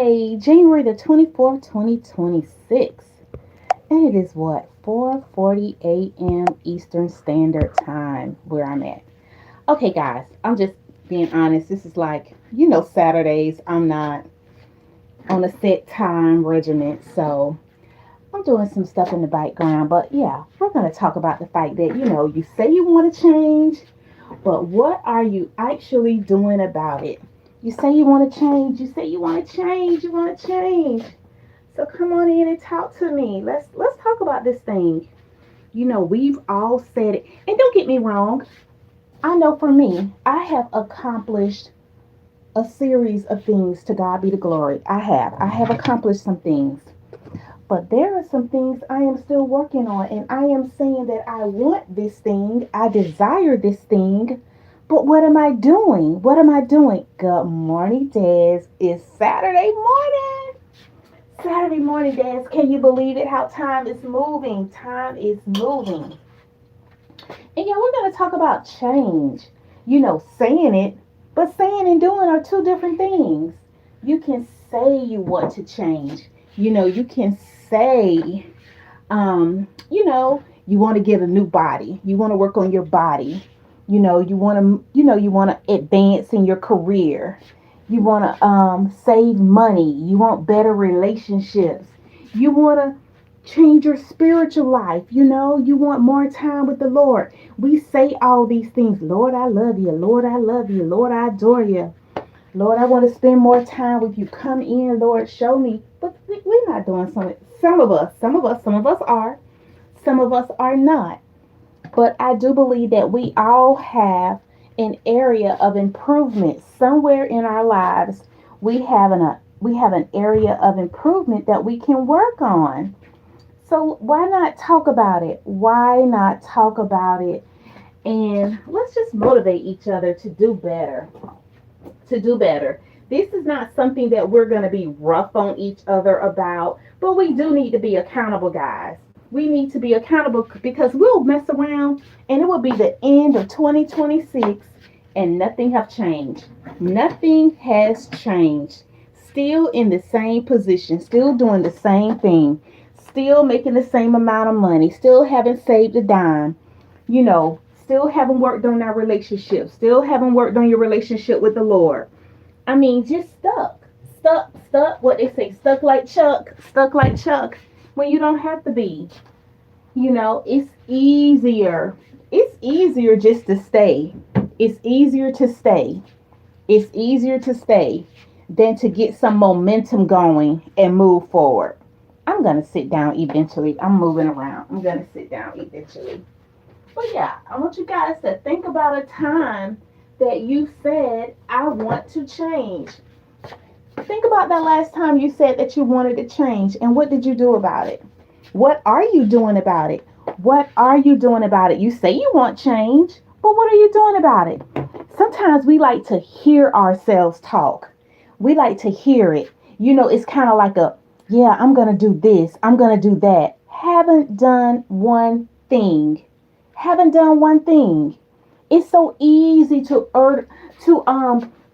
Friday, January the 24th, 2026. And it is what? 4:40 a.m. Eastern Standard Time where I'm at. Okay, guys, I'm just being honest. This is like, Saturdays. I'm not on a set time regiment. So I'm doing some stuff in the background. But yeah, we're going to talk about the fact that, you say you want to change, but what are you actually doing about it? You say you want to change. You say you want to change. You want to change. So come on in and talk to me. Let's talk about this thing. We've all said it. And don't get me wrong. I know for me, I have accomplished a series of things. To God be the glory. I have. I have accomplished some things. But there are some things I am still working on, and I am saying that I want this thing, I desire this thing, but what am I doing? What am I doing? Good morning, Des. It's Saturday morning. Saturday morning, Des. Can you believe it? How time is moving? Time is moving. And yeah, we're going to talk about change. Saying it, but saying and doing are two different things. You can say you want to change. You can say, you want to get a new body. You want to work on your body. You want to advance in your career. You want to save money. You want better relationships. You want to change your spiritual life. You want more time with the Lord. We say all these things. Lord, I love you. Lord, I love you. Lord, I adore you. Lord, I want to spend more time with you. Come in, Lord, show me. But we're not doing some. Some of us are. Some of us are not. But I do believe that we all have an area of improvement somewhere in our lives. We have an area of improvement that we can work on. So why not talk about it? Why not talk about it? And let's just motivate each other to do better. To do better. This is not something that we're going to be rough on each other about, but we do need to be accountable, guys. We need to be accountable because we'll mess around and it will be the end of 2026 and nothing have changed. Nothing has changed. Still in the same position, still doing the same thing, still making the same amount of money, still haven't saved a dime, still haven't worked on our relationship, still haven't worked on your relationship with the Lord. I mean, just stuck, what they say, stuck like Chuck, when you don't have to be. It's easier. It's easier just to stay. It's easier to stay. It's easier to stay than to get some momentum going and move forward. I'm going to sit down eventually. I'm moving around. I'm going to sit down eventually. But yeah, I want you guys to think about a time that you said, I want to change. Think about that last time you said that you wanted to change and what did you do about it? What are you doing about it? What are you doing about it? You say you want change, but what are you doing about it? Sometimes we like to hear ourselves talk. We like to hear it. It's kind of like yeah, I'm going to do this. I'm going to do that. Haven't done one thing. Haven't done one thing. It's so easy to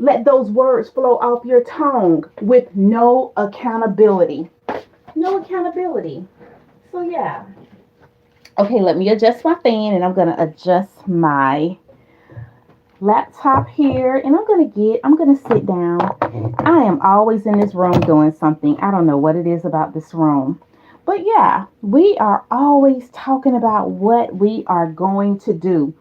let those words flow off your tongue with no accountability. No accountability. So yeah. Okay, let me adjust my fan and I'm gonna adjust my laptop here and I'm gonna sit down. I am always in this room doing something. I don't know what it is about this room. But yeah, we are always talking about what we are going to do.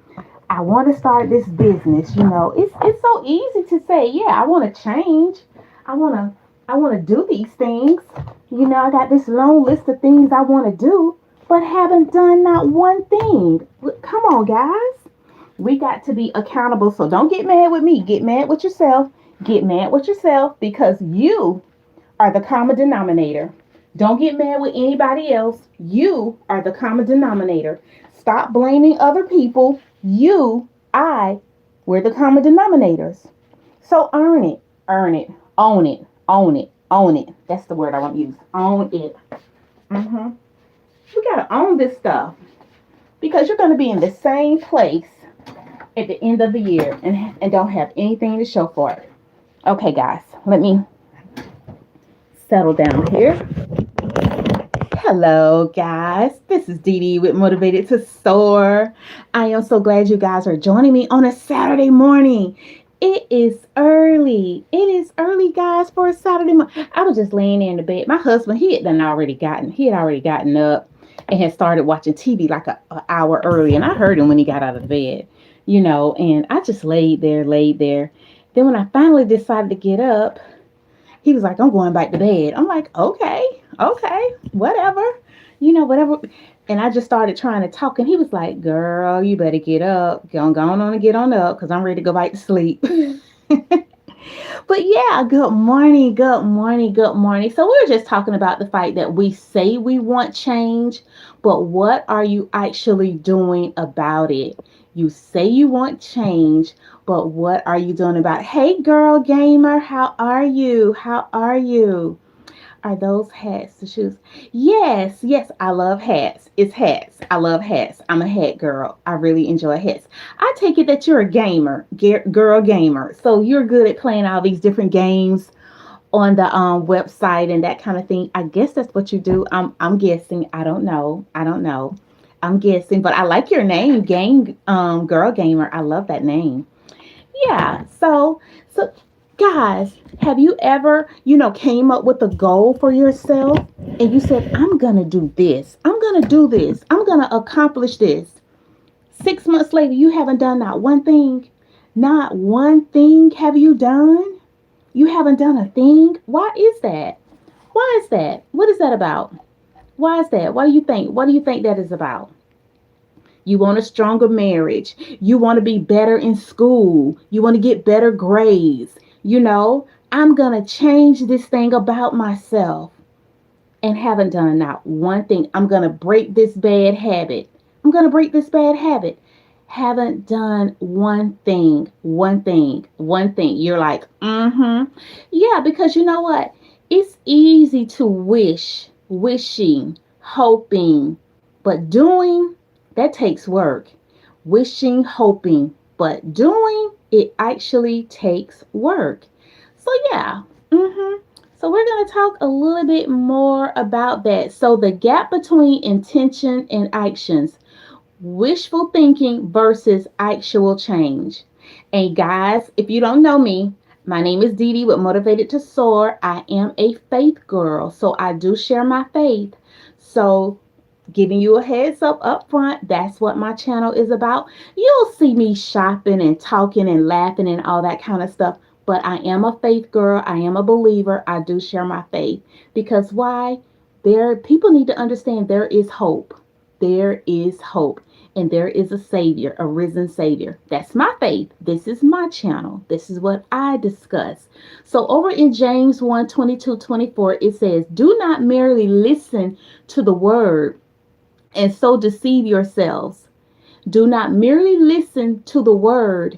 I want to start this business. It's so easy to say, yeah, I want to change. I want to do these things. I got this long list of things I want to do, but haven't done not one thing. Come on, guys. We got to be accountable. So don't get mad with me. Get mad with yourself. Get mad with yourself because you are the common denominator. Don't get mad with anybody else. You are the common denominator. Stop blaming other people. We're the common denominators. So earn it, own it, own it, own it. That's the word I want to use. Own it. hmm We got to own this stuff because you're going to be in the same place at the end of the year and don't have anything to show for it. Okay, guys, let me settle down here. Hello, guys. This is Dee Dee with Motivated to Soar. I am so glad you guys are joining me on a Saturday morning. It is early. It is early, guys, for a Saturday morning. I was just laying there in the bed. My husband, he had already gotten up and had started watching TV like an hour early, and I heard him when he got out of the bed, and I just laid there. Then when I finally decided to get up, he was like, I'm going back to bed. I'm like, okay, whatever, whatever. And I just started trying to talk, and he was like, girl, you better get up. Go on and get on up because I'm ready to go back to sleep. But yeah, good morning, good morning, good morning. So we were just talking about the fact that we say we want change, but what are you actually doing about it? You say you want change, but what are you doing about it? Hey, girl gamer, how are you? How are you? Are those hats the shoes? Yes, I love hats. It's hats. I love hats. I'm a hat girl. I really enjoy hats. I take it that you're a gamer, girl gamer. So you're good at playing all these different games on the website and that kind of thing. I guess that's what you do. I'm guessing. I don't know. I'm guessing, but I like your name, game girl gamer. I love that name. Yeah. So guys, have you ever, came up with a goal for yourself and you said, I'm going to do this. I'm going to do this. I'm going to accomplish this. 6 months later, you haven't done not one thing. Not one thing have you done. You haven't done a thing. Why is that? Why is that? What is that about? Why is that? What do you think? What do you think that is about? You want a stronger marriage. You want to be better in school. You want to get better grades. I'm going to change this thing about myself and haven't done not one thing. I'm going to break this bad habit. I'm going to break this bad habit. Haven't done one thing, one thing, one thing. You're like, yeah, because you know what? It's easy to wishing, hoping, but doing, that takes work. Wishing, hoping, but doing, it actually takes work. So yeah, so we're going to talk a little bit more about that. So the gap between intention and actions, wishful thinking versus actual change. And guys, if you don't know me, my name is Dee Dee with Motivated to Soar. I am a faith girl, so I do share my faith. So giving you a heads up front, that's what my channel is about. You'll see me shopping and talking and laughing and all that kind of stuff. But I am a faith girl. I am a believer. I do share my faith. Because why? People need to understand there is hope. There is hope. And there is a Savior, a risen Savior. That's my faith. This is my channel. This is what I discuss. So over in James 1:22-24, it says, do not merely listen to the word and so deceive yourselves. Do not merely listen to the word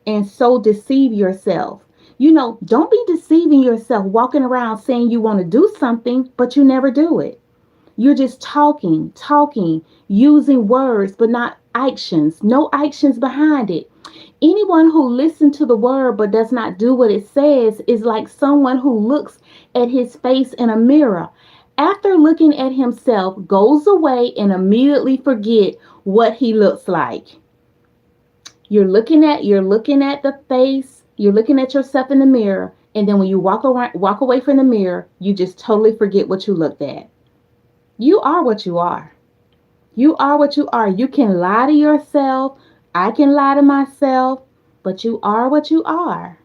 and so deceive yourself. Don't be deceiving yourself walking around saying you want to do something, but you never do it. You're just talking, using words, but not actions. No actions behind it. Anyone who listens to the word but does not do what it says is like someone who looks at his face in a mirror. After looking at himself, goes away and immediately forget what he looks like. You're looking at the face, you're looking at yourself in the mirror, and then when you walk away from the mirror, you just totally forget what you looked at. You are what you are. You are what you are. You can lie to yourself. I can lie to myself, but you are what you are.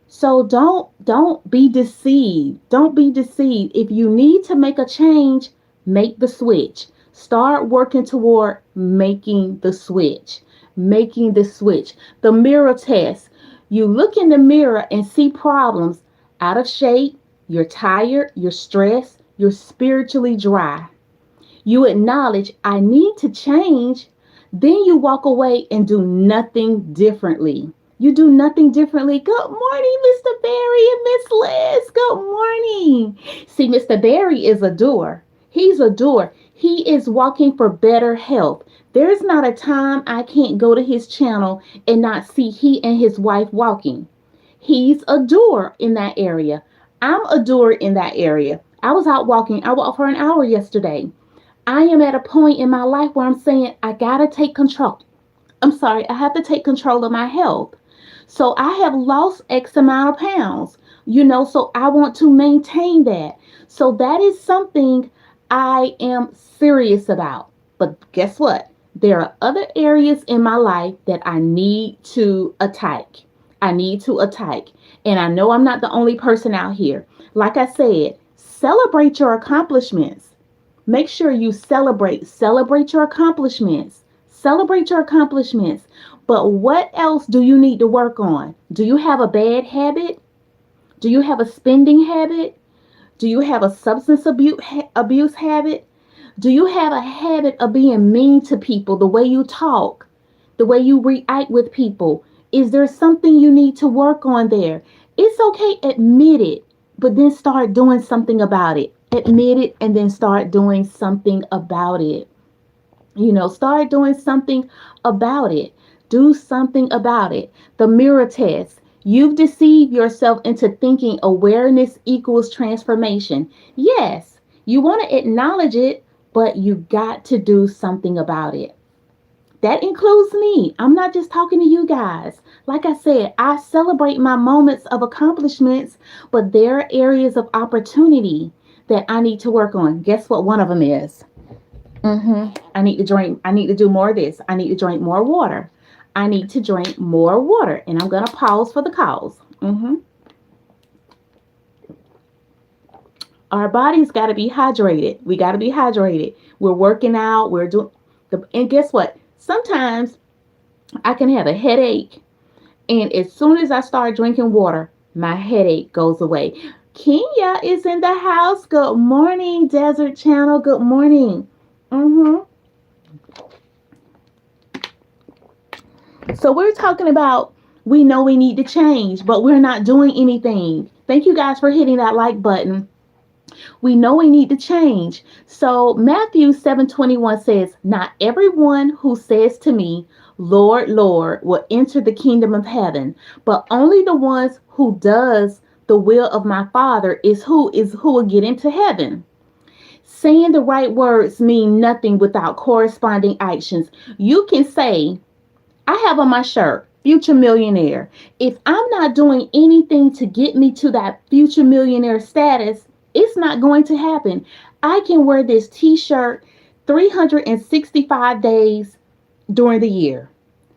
So don't be deceived. Don't be deceived. If you need to make a change, make the switch. Start working toward making the switch. Making the switch. The mirror test. You look in the mirror and see problems out of shape. You're tired. You're stressed. You're spiritually dry. You acknowledge, I need to change. Then you walk away and do nothing differently. You do nothing differently. Good morning, Mr. Barry and Miss Liz. Good morning. See, Mr. Barry is a doer. He's a doer. He is walking for better health. There's not a time I can't go to his channel and not see he and his wife walking. He's a doer in that area. I'm a doer in that area. I was out walking. I walked for an hour yesterday. I am at a point in my life where I'm saying I gotta take control. I'm sorry, I have to take control of my health. So I have lost X amount of pounds, so I want to maintain that. So that is something I am serious about. But guess what? There are other areas in my life that I need to attack. I need to attack. And I know I'm not the only person out here. Like I said, celebrate your accomplishments. Make sure you celebrate your accomplishments. Celebrate your accomplishments. But what else do you need to work on? Do you have a bad habit? Do you have a spending habit? Do you have a substance abuse habit? Do you have a habit of being mean to people, the way you talk, the way you react with people? Is there something you need to work on there? It's okay, admit it, but then start doing something about it. Admit it and then start doing something about it. Start doing something about it. Do something about it. The mirror test. You've deceived yourself into thinking awareness equals transformation. Yes, you want to acknowledge it, but you got to do something about it. That includes me. I'm not just talking to you guys. Like I said, I celebrate my moments of accomplishments, but there are areas of opportunity that I need to work on. Guess what one of them is? I need to drink. I need to do more of this. I need to drink more water. I need to drink more water. And I'm going to pause for the cause. Our body's got to be hydrated. We got to be hydrated. We're working out. We're doing and guess what? Sometimes I can have a headache. And as soon as I start drinking water, my headache goes away. Kenya is in the house. Good morning, Desert Channel. Good morning. Mm-hmm. So we're talking about we know we need to change, but we're not doing anything. Thank you guys for hitting that like button. We know we need to change. So Matthew 7:21 says, "Not everyone who says to me, 'Lord, Lord,' will enter the kingdom of heaven, but only the ones who does the will of my Father is who will get into heaven." Saying the right words mean nothing without corresponding actions. You can say, I have on my shirt, future millionaire. If I'm not doing anything to get me to that future millionaire status, it's not going to happen. I can wear this t-shirt 365 days during the year.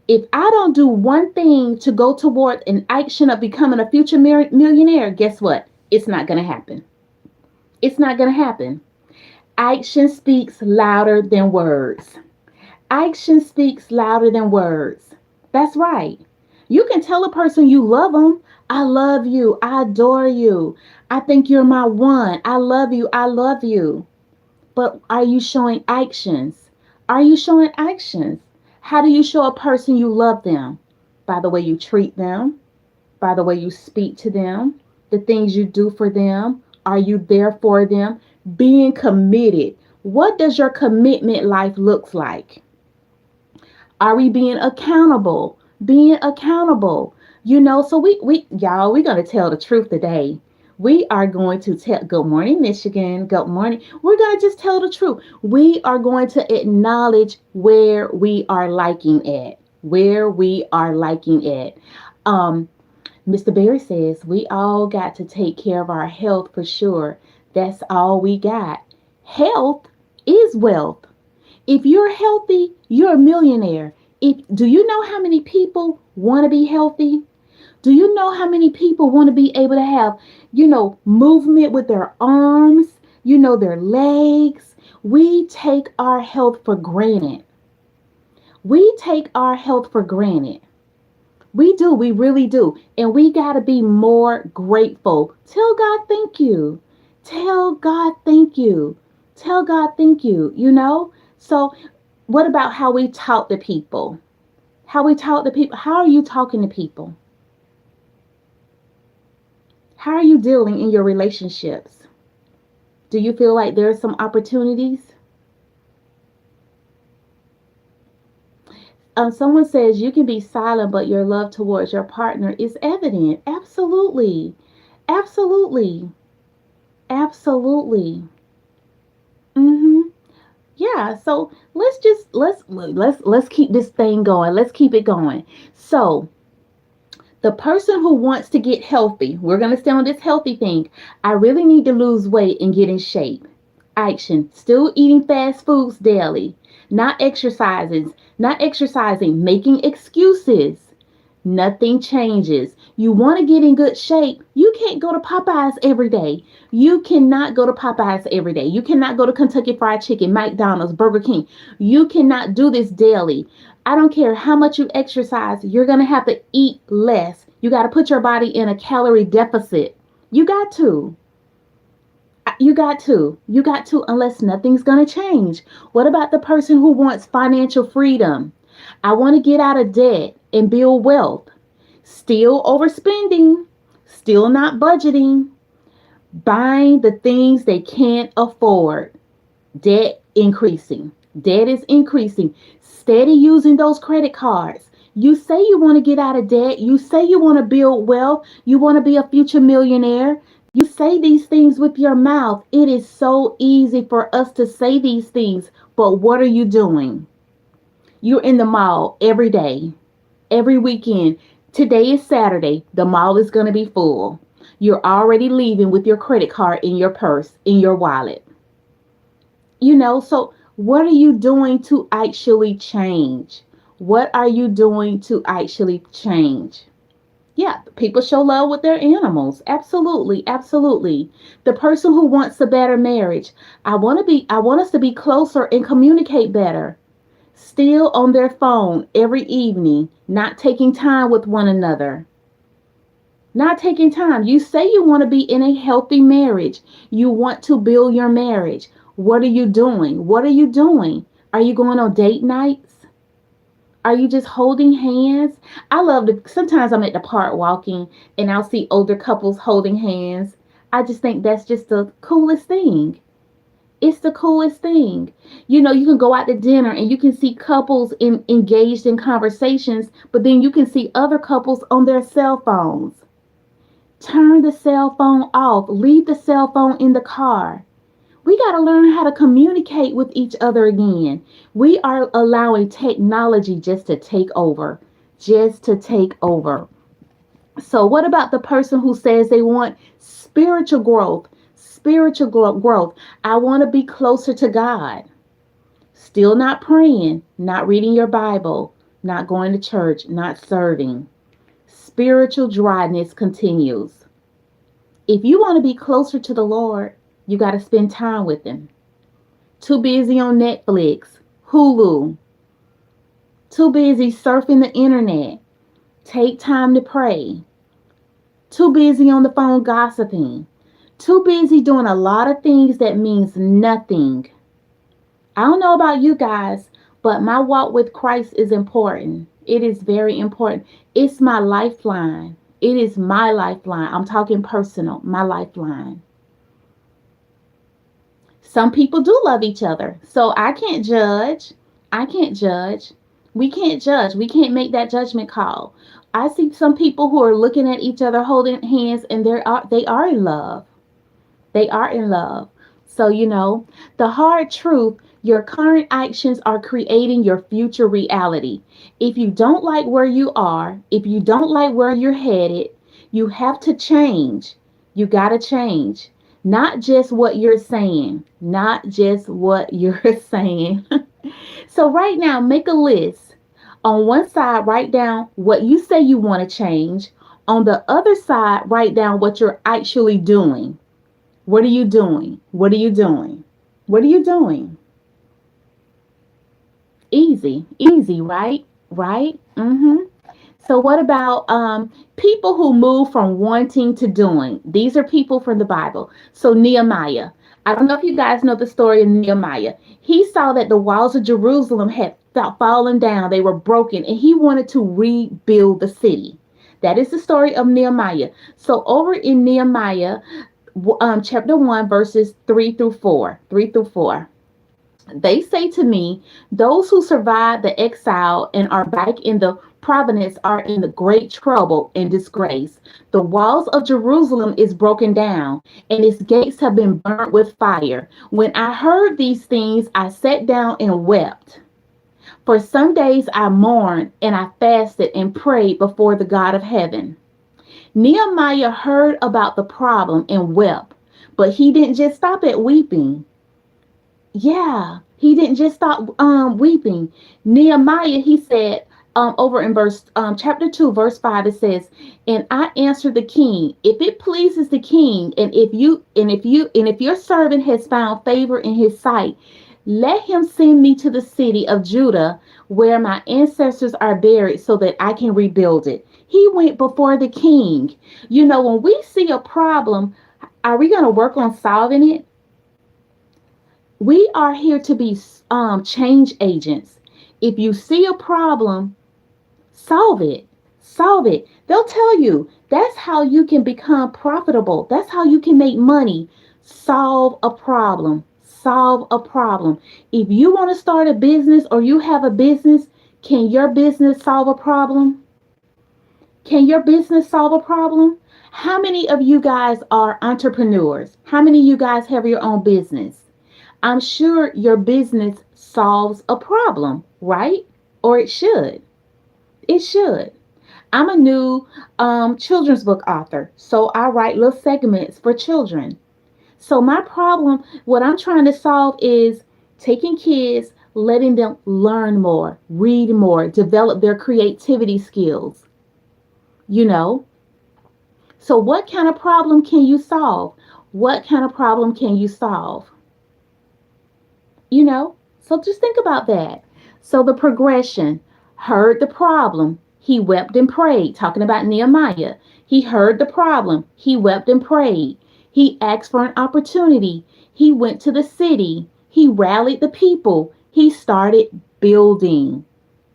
If I don't do one thing to go toward an action of becoming a future millionaire, guess what? It's not going to happen. It's not going to happen. Action speaks louder than words. Action speaks louder than words. That's right. You can tell a person you love them. I love you. I adore you. I think you're my one. I love you. I love you. But are you showing actions? Are you showing actions? How do you show a person you love them? By the way you treat them, by the way you speak to them, the things you do for them. Are you there for them? Being committed. What does your commitment life look like? Are we being accountable? Being accountable. So we y'all, we're gonna tell the truth today. We are going to tell good morning, Michigan. Good morning. We're gonna just tell the truth. We are going to acknowledge where we are liking at. Where we are liking at. Mr. Berry says we all got to take care of our health for sure. That's all we got. Health is wealth. If you're healthy, you're a millionaire. Do you know how many people want to be healthy? Do you know how many people want to be able to have, movement with their arms, their legs? We take our health for granted. We take our health for granted. We do, we really do. And we got to be more grateful. Tell God thank you. Tell God thank you. Tell God thank you. So what about how we talk to people? How we talk to people? How are you talking to people? How are you dealing in your relationships? Do you feel like there are some opportunities? Someone says you can be silent, but your love towards your partner is evident. Absolutely. Absolutely. Absolutely. Mm-hmm. Yeah, so let's keep this thing going. Let's keep it going. So, the person who wants to get healthy, we're going to stay on this healthy thing. I really need to lose weight and get in shape. Action. Still eating fast foods daily. Not exercising, making excuses. Nothing changes. You want to get in good shape. You can't go to Popeyes every day. You cannot go to Popeyes every day. You cannot go to Kentucky Fried Chicken, McDonald's, Burger King. You cannot do this daily. I don't care how much you exercise, you're going to have to eat less. You got to put your body in a calorie deficit. You got to. You got to, unless nothing's going to change. What about the person who wants financial freedom? I want to get out of debt and build wealth. Still overspending, still not budgeting, buying the things they can't afford. Debt increasing. Debt is increasing. Steady using those credit cards. You say you want to get out of debt. You say you want to build wealth. You want to be a future millionaire. You say these things with your mouth. It is so easy for us to say these things. But what are you doing? You're in the mall every day, every weekend. Today is Saturday. The mall is going to be full. You're already leaving with your credit card in your purse, in your wallet. So what are you doing to actually change? What are you doing to actually change? Yeah, people show love with their animals. Absolutely, absolutely. The person who wants a better marriage. I want us to be closer and communicate better. Still on their phone every evening, not taking time with one another. Not taking time. You say you want to be in a healthy marriage. You want to build your marriage. What are you doing? What are you doing? Are you going on date nights? Are you just holding hands? I love to, sometimes I'm at the park walking and I'll see older couples holding hands. I just think that's just the coolest thing. It's the coolest thing. You can go out to dinner and you can see couples engaged in conversations, but then you can see other couples on their cell phones. Turn the cell phone off. Leave the cell phone in the car. We got to learn how to communicate with each other again. We are allowing technology just to take over. Just to take over. So, what about the person who says they want spiritual growth? Growth. I want to be closer to God. Still not praying, not reading your Bible, not going to church, not serving. Spiritual dryness continues. If you want to be closer to the Lord, you got to spend time with Him. Too busy on Netflix, Hulu, too busy surfing the internet. Take time to pray. Too busy on the phone gossiping. Too busy doing a lot of things that means nothing. I don't know about you guys, but my walk with Christ is important. It is very important. It's my lifeline. It is my lifeline. I'm talking personal, my lifeline. Some people do love each other, so I can't judge. I can't judge. We can't judge. We can't make that judgment call. I see some people who are looking at each other holding hands and they are in love. They are in love. So, the hard truth, your current actions are creating your future reality. If you don't like where you are, if you don't like where you're headed, you have to change. You got to change. Not just what you're saying. Not just what you're saying. So, right now, make a list. On one side, write down what you say you want to change. On the other side, write down what you're actually doing. What are you doing? What are you doing? What are you doing? Easy, easy, right? Right? So what about people who move from wanting to doing? These are people from the Bible. So Nehemiah. I don't know if you guys know the story of Nehemiah. He saw that the walls of Jerusalem had fallen down. They were broken, and he wanted to rebuild the city. That is the story of Nehemiah. So over in Nehemiah, chapter 1, verses 3 through 4. 3 through 4. They say to me, those who survive the exile and are back in the providence are in the great trouble and disgrace. The walls of Jerusalem is broken down, and its gates have been burnt with fire. When I heard these things, I sat down and wept. For some days I mourned and I fasted and prayed before the God of heaven. Nehemiah heard about the problem and wept, but he didn't just stop at weeping. Yeah, he didn't just stop weeping. Nehemiah, he said, over in verse chapter 2, verse 5, it says, "And I answered the king, if it pleases the king, and if your servant has found favor in his sight, let him send me to the city of Judah where my ancestors are buried so that I can rebuild it." He went before the king. You know, when we see a problem, are we going to work on solving it? We are here to be change agents. If you see a problem, solve it. Solve it. They'll tell you that's how you can become profitable. That's how you can make money. Solve a problem. Solve a problem. If you want to start a business or you have a business, can your business solve a problem? Can your business solve a problem? How many of you guys are entrepreneurs? How many of you guys have your own business? I'm sure your business solves a problem, right? Or it should. It should. I'm a new children's book author, so I write little segments for children. So my problem, what I'm trying to solve is taking kids, letting them learn more, read more, develop their creativity skills, you know. So what kind of problem can you solve? What kind of problem can you solve? You know, so just think about that. So the progression: heard the problem, he wept and prayed, talking about Nehemiah. He heard the problem, he wept and prayed. He asked for an opportunity, he went to the city, he rallied the people, he started building.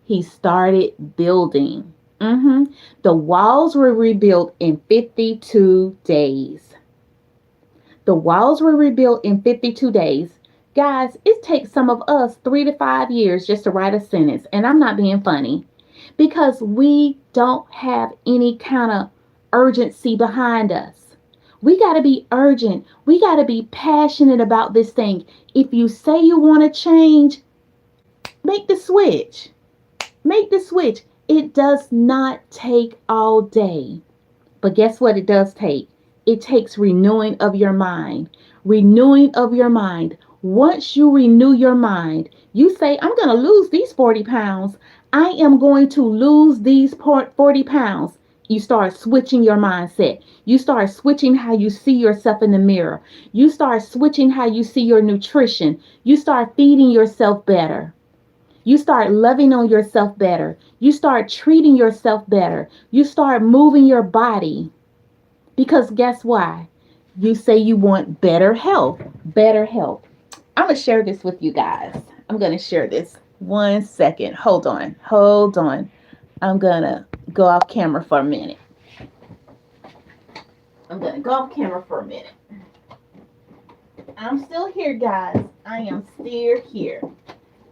He started building. The walls were rebuilt in 52 days. The walls were rebuilt in 52 days. Guys, it takes some of us 3 to 5 years just to write a sentence. And I'm not being funny, because we don't have any kind of urgency behind us. We got to be urgent. We got to be passionate about this thing. If you say you want to change, make the switch. Make the switch. It does not take all day. But guess what it does take? It takes renewing of your mind. Renewing of your mind. Once you renew your mind, you say, I'm going to lose these 40 pounds. I am going to lose these 40 pounds. You start switching your mindset. You start switching how you see yourself in the mirror. You start switching how you see your nutrition. You start feeding yourself better. You start loving on yourself better. You start treating yourself better. You start moving your body. Because guess why? You say you want better health. Better health. I'm going to share this with you guys. I'm going to share this. 1 second. Hold on. Hold on. I'm going to go off camera for a minute. I'm going to go off camera for a minute. I'm still here, guys. I am still here.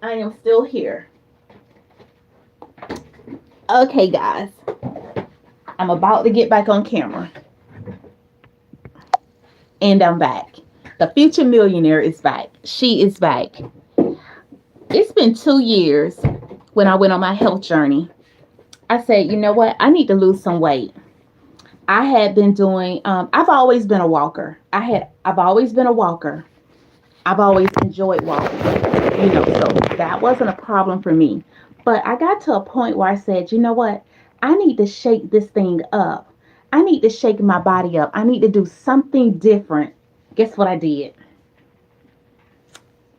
I am still here. Okay, guys. I'm about to get back on camera. And I'm back. The future millionaire is back. She is back. It's been 2 years when I went on my health journey. I said, you know what? I need to lose some weight. I had been doing, I've always been a walker. I've always been a walker. I've always enjoyed walking, so that wasn't a problem for me. But I got to a point where I said, you know what? I need to shake this thing up. I need to shake my body up. I need to do something different. Guess what I did?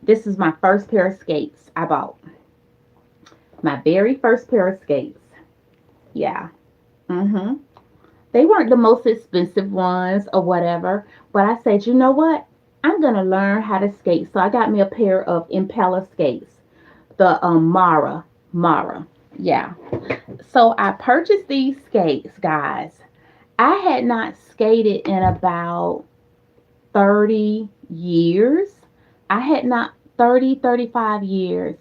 This is my first pair of skates I bought. My very first pair of skates. Yeah. They weren't the most expensive ones or whatever. But I said, you know what? I'm going to learn how to skate. So I got me a pair of Impala skates. The Mara. Yeah. So I purchased these skates, guys. I had not skated in about 30 years. I had not 35 years.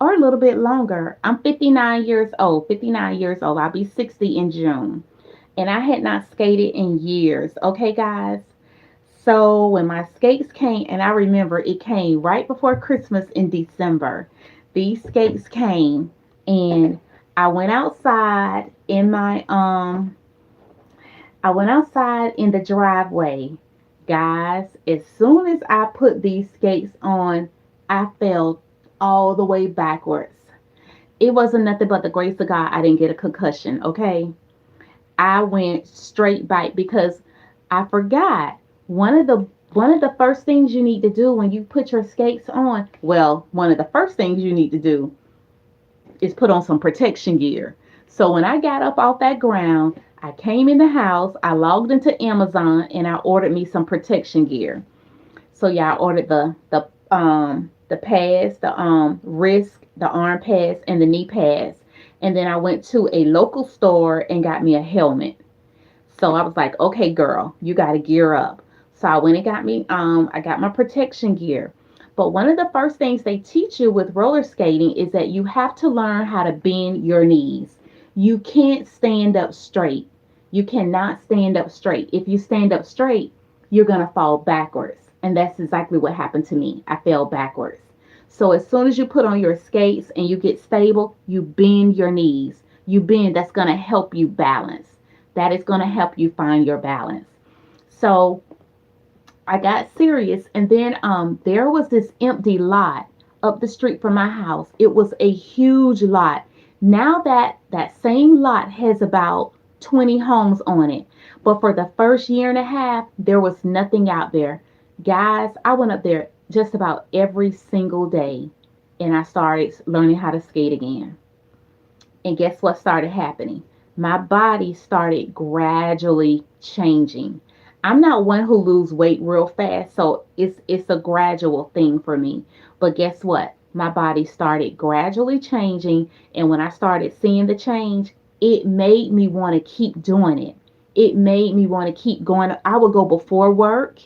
or a little bit longer. I'm 59 years old. 59 years old. I'll be 60 in June. And I had not skated in years. Okay, guys? So when my skates came, and I remember it came right before Christmas in December, these skates came, and I went outside in my I went outside in the driveway. Guys, as soon as I put these skates on, I fell all the way backwards. It wasn't nothing but the grace of God. I didn't get a concussion, okay? I went straight back because I forgot one of the first things you need to do when you put your skates on, well, one of the first things you need to do is put on some protection gear. So when I got up off that ground, I came in the house, I logged into Amazon and I ordered me some protection gear. So yeah, I ordered the pads, the wrist, the arm pads and the knee pads. And then I went to a local store and got me a helmet. So I was like, okay, girl, you got to gear up. So I went and I got my protection gear. But one of the first things they teach you with roller skating is that you have to learn how to bend your knees. You can't stand up straight. You cannot stand up straight. If you stand up straight, you're going to fall backwards. And that's exactly what happened to me. I fell backwards. So as soon as you put on your skates and you get stable, you bend your knees. You bend, that's going to help you balance. That is going to help you find your balance. So I got serious, and then there was this empty lot up the street from my house. It was a huge lot. Now that same lot has about 20 homes on it. But for the first year and a half, there was nothing out there. Guys, I went up there just about every single day and I started learning how to skate again. And guess what started happening? My body started gradually changing. I'm not one who lose weight real fast, so it's a gradual thing for me. But guess what? My body started gradually changing, and when I started seeing the change, it made me want to keep doing it. It made me want to keep going. I would go before work,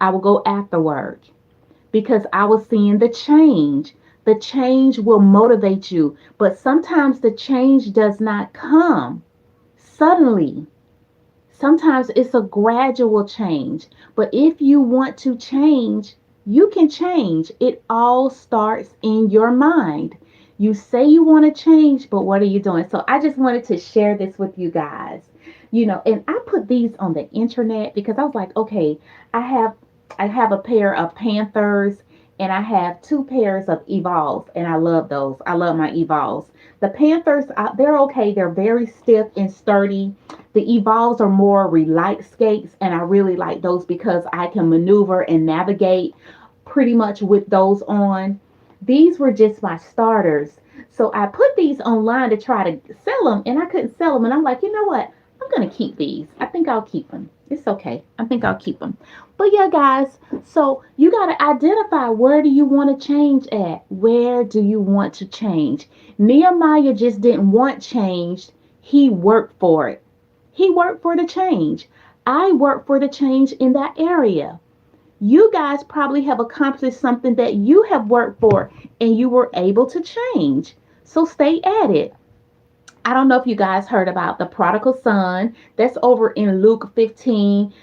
I would go after work because I was seeing the change. The change will motivate you, but sometimes the change does not come suddenly. Sometimes it's a gradual change. But if you want to change, you can change. It all starts in your mind. You say you want to change, but what are you doing? So I just wanted to share this with you guys. And I put these on the internet because I was like, okay, I have I have a pair of Panthers and I have two pairs of Evolves, and I love those. I love my Evolves. The Panthers, they're okay. They're very stiff and sturdy. The Evolves are more relaxed skates, and I really like those because I can maneuver and navigate pretty much with those on. These were just my starters. So I put these online to try to sell them, and I couldn't sell them. And I'm like, you know what? I'm going to keep these. I think I'll keep them. It's okay. I think I'll keep them. But yeah, guys, so you got to identify, where do you want to change at? Where do you want to change? Nehemiah just didn't want changed. He worked for it. He worked for the change. I worked for the change in that area. You guys probably have accomplished something that you have worked for and you were able to change. So stay at it. I don't know if you guys heard about the prodigal son. That's over in Luke 15,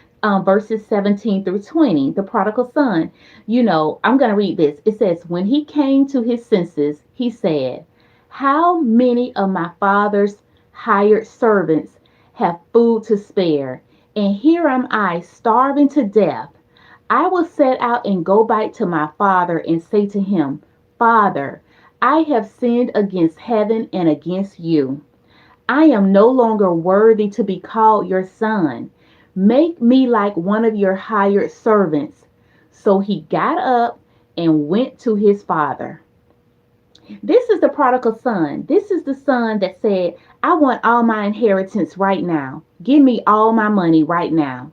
verses 17 through 20. The prodigal son. I'm going to read this. It says, when he came to his senses, he said, how many of my father's hired servants have food to spare? And here am I starving to death. I will set out and go back to my father and say to him, Father, I have sinned against heaven and against you. I am no longer worthy to be called your son. Make me like one of your hired servants. So he got up and went to his father. This is the prodigal son. This is the son that said, I want all my inheritance right now. Give me all my money right now.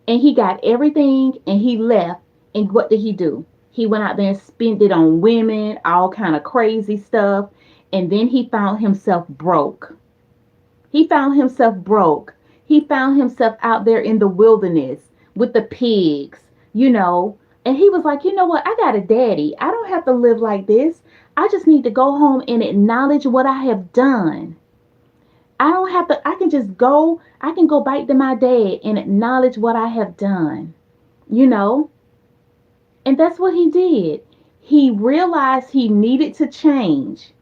And he got everything and he left. And what did he do? He went out there and spent it on women, all kind of crazy stuff. And then he found himself broke. He found himself broke. He found himself out there in the wilderness with the pigs. And he was like, you know what? I got a daddy. I don't have to live like this. I just need to go home and acknowledge what I have done. I don't have to, I can just go, I can go back to my dad and acknowledge what I have done, you know? And that's what he did. He realized he needed to change.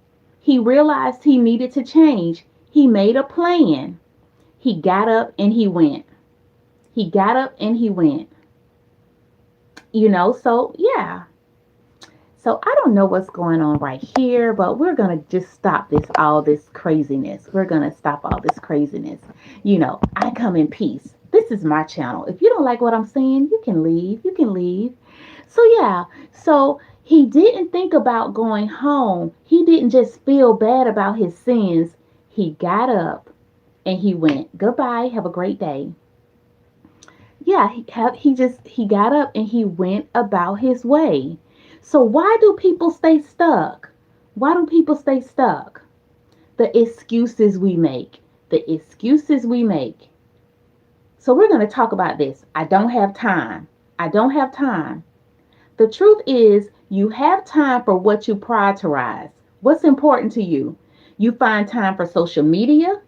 He realized he needed to change. He made a plan. He got up and he went. He got up and he went. So yeah. So I don't know what's going on right here, but we're going to just stop all this craziness. We're going to stop all this craziness. I come in peace. This is my channel. If you don't like what I'm saying, you can leave. You can leave. So yeah, so he didn't think about going home. He didn't just feel bad about his sins. He got up and he went. Goodbye. Have a great day. Yeah, he got up and he went about his way. So why do people stay stuck? Why do people stay stuck? The excuses we make. The excuses we make. So we're going to talk about this. I don't have time. I don't have time. The truth is, you have time for what you prioritize. What's important to you? You find time for social media,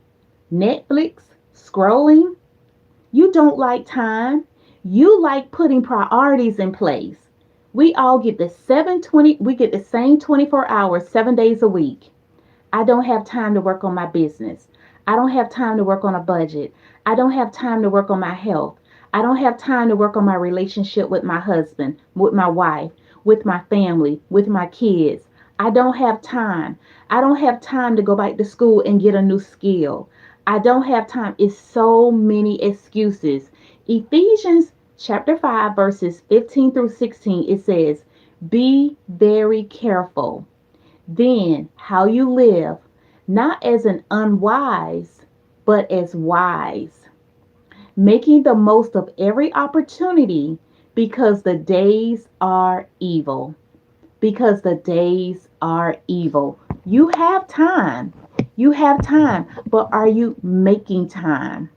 Netflix, scrolling. You don't like time. You like putting priorities in place. We all get we get the same 24 hours, 7 days a week. I don't have time to work on my business. I don't have time to work on a budget. I don't have time to work on my health. I don't have time to work on my relationship with my husband, with my wife, with my family, with my kids. I don't have time. I don't have time to go back to school and get a new skill. I don't have time. It's so many excuses. Ephesians chapter 5, verses 15 through 16, it says, be very careful then how you live, not as an unwise, but as wise, making the most of every opportunity because the days are evil. Because the days are evil. You have time. You have time, but are you making time?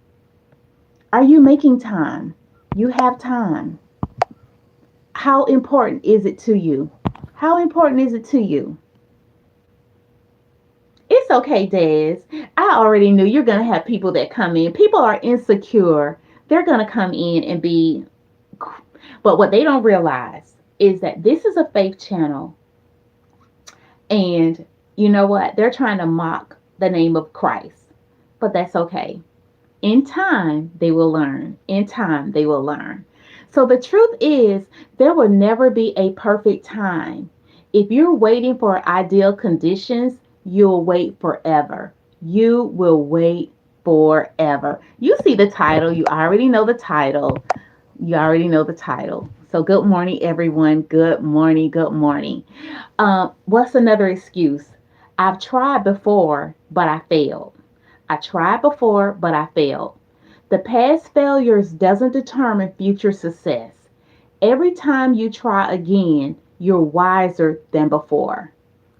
Are you making time? You have time. How important is it to you? How important is it to you? It's okay, Des. I already knew you're going to have people that come in. People are insecure. They're going to come in and be, but what they don't realize is that this is a faith channel. And you know what? They're trying to mock the name of Christ, but that's okay. In time, they will learn. In time, they will learn. So the truth is, there will never be a perfect time. If you're waiting for ideal conditions, you'll wait forever. You will wait forever. You see the title. You already know the title. You already know the title. So good morning, everyone. Good morning. Good morning. What's another excuse? I've tried before, but I failed. I tried before, but I failed. The past failures doesn't determine future success. Every time you try again, you're wiser than before.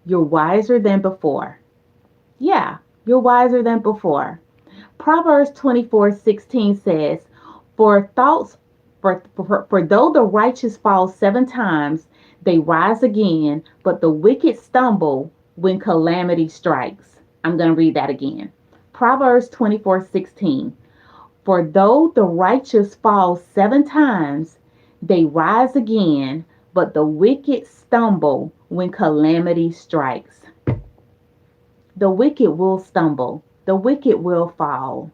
You're wiser than before. Yeah, you're wiser than before. Proverbs 24:16 says, For thoughts, for though the righteous fall 7 times, they rise again, but the wicked stumble when calamity strikes. I'm going to read that again. Proverbs 24:16. For though the righteous fall 7 times, they rise again, but the wicked stumble when calamity strikes. The wicked will stumble. The wicked will fall.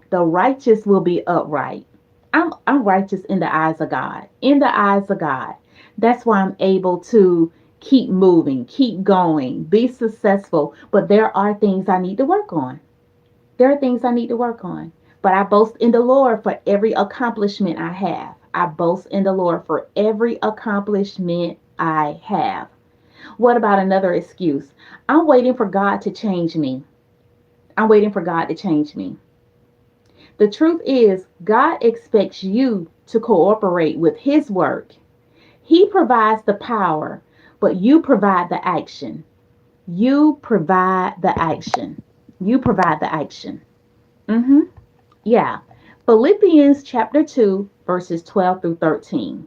The righteous will be upright. I'm righteous in the eyes of God. In the eyes of God. That's why I'm able to keep moving, keep going, be successful. But there are things I need to work on. There are things I need to work on. But I boast in the Lord for every accomplishment I have. I boast in the Lord for every accomplishment I have. What about another excuse? I'm waiting for God to change me. I'm waiting for God to change me. The truth is, God expects you to cooperate with His work. He provides the power, but you provide the action. You provide the action. You provide the action. Mm-hmm. Yeah. Philippians chapter 2, verses 12 through 13.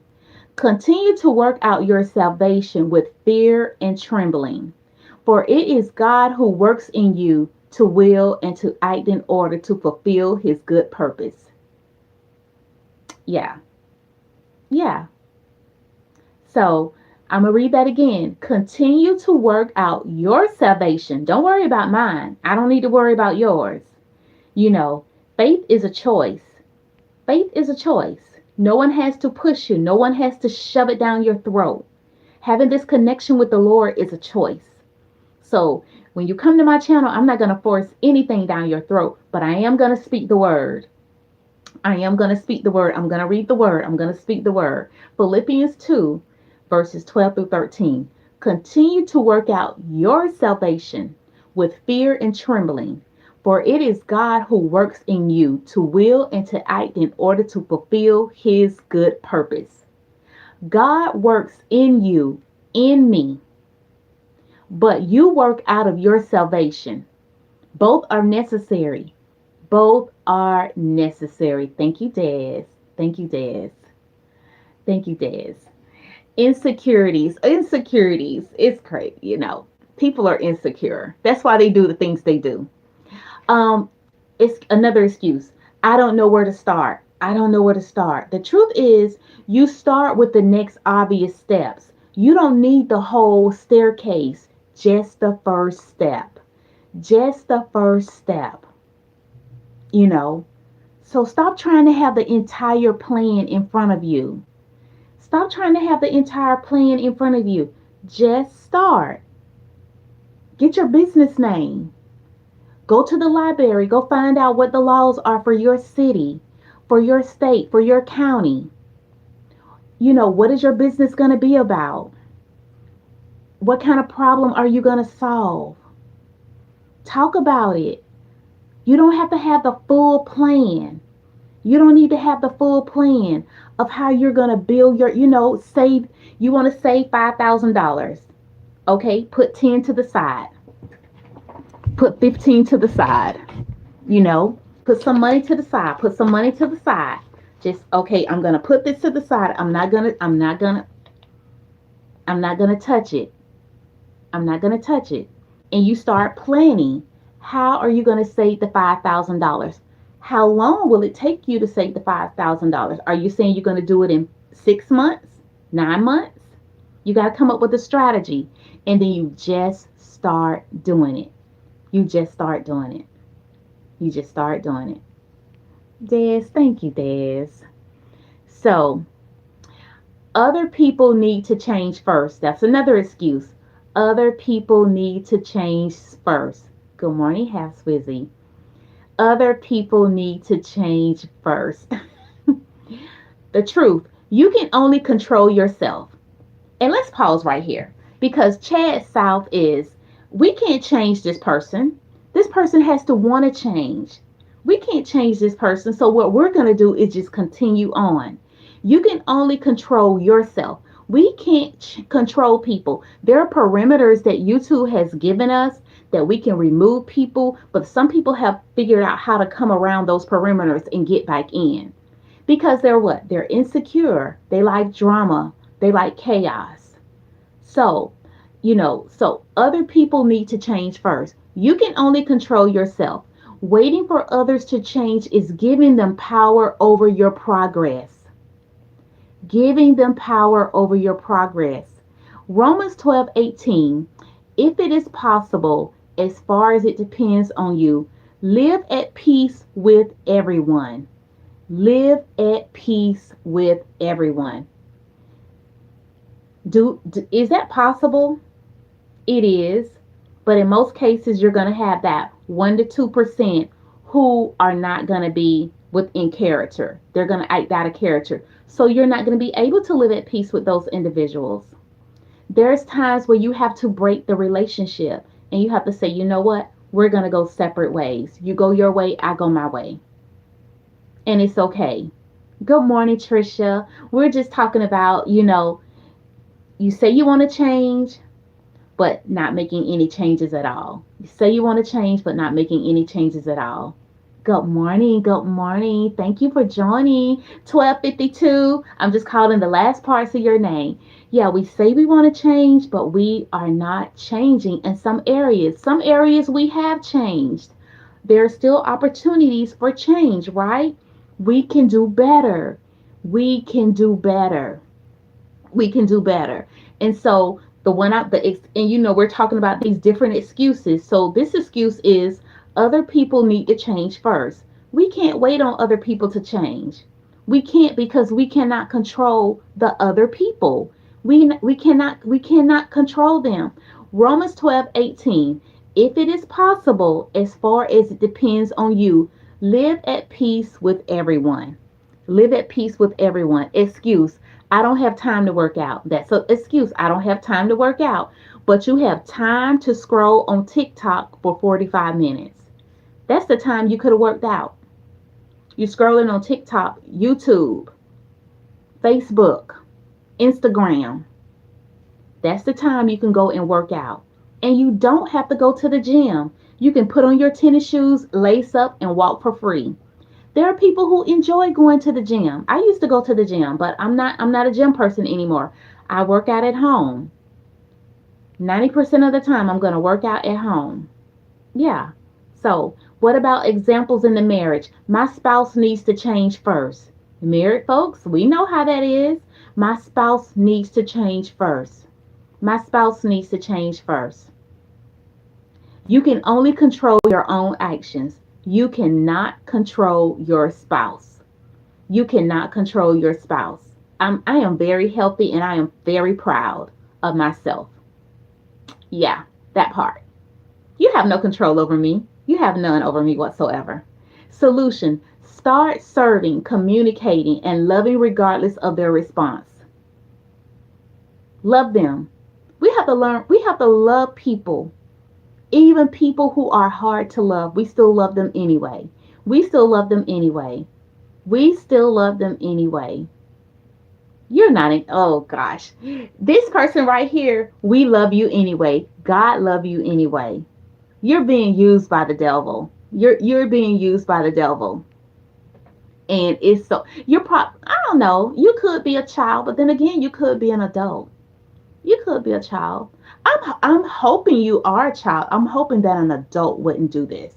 Continue to work out your salvation with fear and trembling. For it is God who works in you to will and to act in order to fulfill his good purpose. Yeah, yeah. So I'm going to read that again. Continue to work out your salvation. Don't worry about mine. I don't need to worry about yours. You know, faith is a choice. Faith is a choice. No one has to push you, no one has to shove it down your throat. Having this connection with the Lord is a choice. So when you come to my channel, I'm not going to force anything down your throat, but I am going to speak the word. I am going to speak the word. I'm going to read the word. I'm going to speak the word. Philippians 2, verses 12 through 13. Continue to work out your salvation with fear and trembling, for it is God who works in you to will and to act in order to fulfill his good purpose. God works in you, in me, but you work out of your salvation. Both are necessary. Both are necessary. Thank you, Des. Thank you, Des. Thank you, Des. Insecurities. It's crazy, you know. People are insecure. That's why they do the things they do. Um, it's another excuse. I don't know where to start. I don't know where to start. The truth is, you start with the next obvious steps. You don't need the whole staircase, just the first step. Just the first step. You know, so stop trying to have the entire plan in front of you. Stop trying to have the entire plan in front of you. Just start. Get your business name. Go to the library. Go find out what the laws are for your city, for your state, for your county. You know, what is your business going to be about? What kind of problem are you going to solve? Talk about it. You don't have to have the full plan. You don't need to have the full plan of how you're going to build your, save. You want to save $5,000. Okay, put 10 to the side. Put 15 to the side. Put some money to the side. Put some money to the side. Just, okay, I'm going to put this to the side. I'm not going to touch it. I'm not going to touch it. And you start planning. How are you going to save the $5,000? How long will it take you to save the $5,000? Are you saying you're going to do it in 6 months, 9 months? You got to come up with a strategy. And then you just start doing it. You just start doing it. You just start doing it. Des, thank you, Des. So, other people need to change first. That's another excuse. Other people need to change first. Good morning, Half Swizzy. Other people need to change first. The truth, you can only control yourself. And let's pause right here, because Chad South is, we can't change this person. This person has to want to change. We can't change this person. So what we're going to do is just continue on. You can only control yourself. We can't control people. There are perimeters that YouTube has given us that we can remove people, but some people have figured out how to come around those perimeters and get back in. Because they're what? They're insecure. They like drama. They like chaos. So other people need to change first. You can only control yourself. Waiting for others to change is giving them power over your progress. Giving them power over your progress. Romans 12:18. If it is possible, as far as it depends on you, live at peace with everyone. Live at peace with everyone. Is that possible? It is. But in most cases, you're going to have that 1 to 2% who are not going to be within character. They're going to act out of character. So you're not going to be able to live at peace with those individuals. There's times where you have to break the relationship and you have to say, you know what? We're going to go separate ways. You go your way, I go my way. And it's okay. Good morning, Trisha. We're just talking about, you say you want to change, but not making any changes at all. You say you want to change, but not making any changes at all. Good morning. Good morning. Thank you for joining 1252. I'm just calling the last parts of your name. Yeah, we say we want to change, but we are not changing in some areas. Some areas we have changed. There are still opportunities for change, right? We can do better. We can do better. We can do better. And so the one out the and we're talking about these different excuses. So this excuse is other people need to change first. We can't wait on other people to change. We can't because we cannot control the other people. We cannot control them. Romans 12:18. If it is possible, as far as it depends on you, live at peace with everyone. Live at peace with everyone. Excuse, I don't have time to work out. That's an excuse. I don't have time to work out. But you have time to scroll on TikTok for 45 minutes. That's the time you could have worked out. You're scrolling on TikTok, YouTube, Facebook, Instagram. That's the time you can go and work out. And you don't have to go to the gym. You can put on your tennis shoes, lace up, and walk for free. There are people who enjoy going to the gym. I used to go to the gym, but I'm not a gym person anymore. I work out at home. 90% of the time I'm going to work out at home. Yeah. So, what about examples in the marriage? My spouse needs to change first. Married folks, we know how that is. My spouse needs to change first. My spouse needs to change first. You can only control your own actions. You cannot control your spouse. You cannot control your spouse. I am very healthy and I am very proud of myself. Yeah, that part. You have no control over me. You have none over me whatsoever. Solution: start serving, communicating, and loving regardless of their response. Love them. We have to love people. Even people who are hard to love, we still love them anyway. We still love them anyway. We still love them anyway. You're not in, oh gosh. This person right here, we love you anyway. God love you anyway. You're being used by the devil. You're being used by the devil. And it's so I don't know. You could be a child, but then again, you could be an adult. You could be a child. I'm hoping you are a child. I'm hoping that an adult wouldn't do this.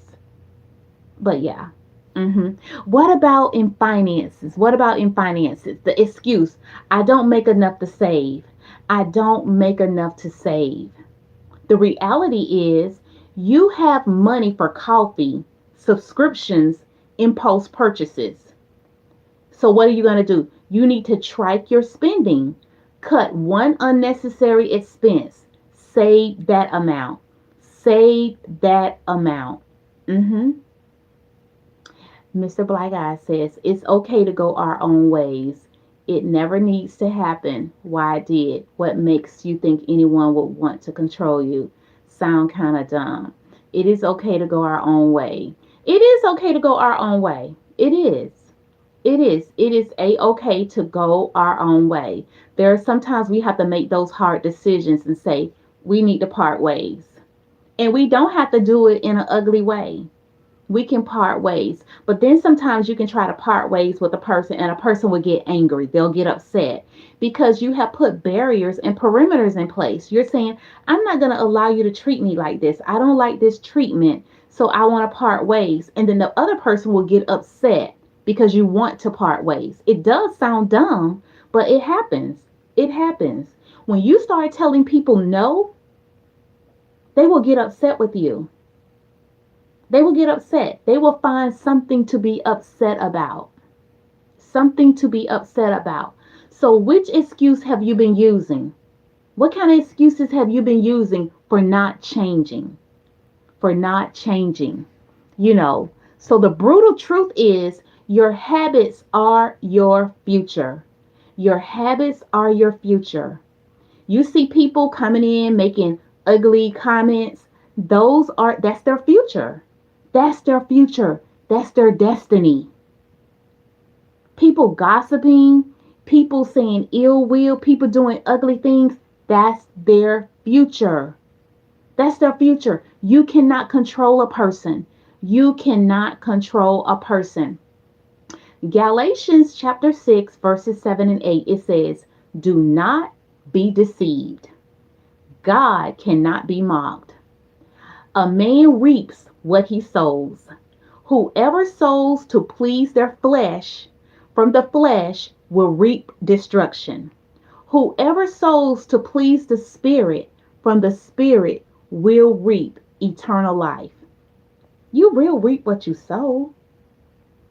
But yeah. hmm What about in finances? What about in finances? The excuse, I don't make enough to save. I don't make enough to save. The reality is, you have money for coffee, subscriptions, impulse purchases. So, what are you going to do? You need to track your spending, cut one unnecessary expense, save that amount. Save that amount. Mm-hmm. Mr. Black Eye says, it's okay to go our own ways. It never needs to happen. Why it did? What makes you think anyone would want to control you? Sound kind of dumb. It is okay to go our own way. It is okay to go our own way. It is. It is. It is a-okay to go our own way. There are sometimes we have to make those hard decisions and say, we need to part ways. And we don't have to do it in an ugly way. We can part ways. But then sometimes you can try to part ways with a person and a person will get angry. They'll get upset because you have put barriers and perimeters in place. You're saying, I'm not going to allow you to treat me like this. I don't like this treatment. So I want to part ways. And then the other person will get upset because you want to part ways. It does sound dumb, but it happens. It happens. When you start telling people no, they will get upset with you. They will get upset. They will find something to be upset about. Something to be upset about. So which excuse have you been using? What kind of excuses have you been using for not changing? For not changing. So the brutal truth is your habits are your future. Your habits are your future. You see people coming in making ugly comments. That's their future. That's their future. That's their destiny. People gossiping, people saying ill will, people doing ugly things. That's their future. That's their future. You cannot control a person. You cannot control a person. Galatians chapter 6, verses 7 and 8, it says, do not be deceived. God cannot be mocked. A man reaps what he sows. Whoever sows to please their flesh, from the flesh will reap destruction. Whoever sows to please the Spirit, from the Spirit will reap eternal life. You will reap what you sow.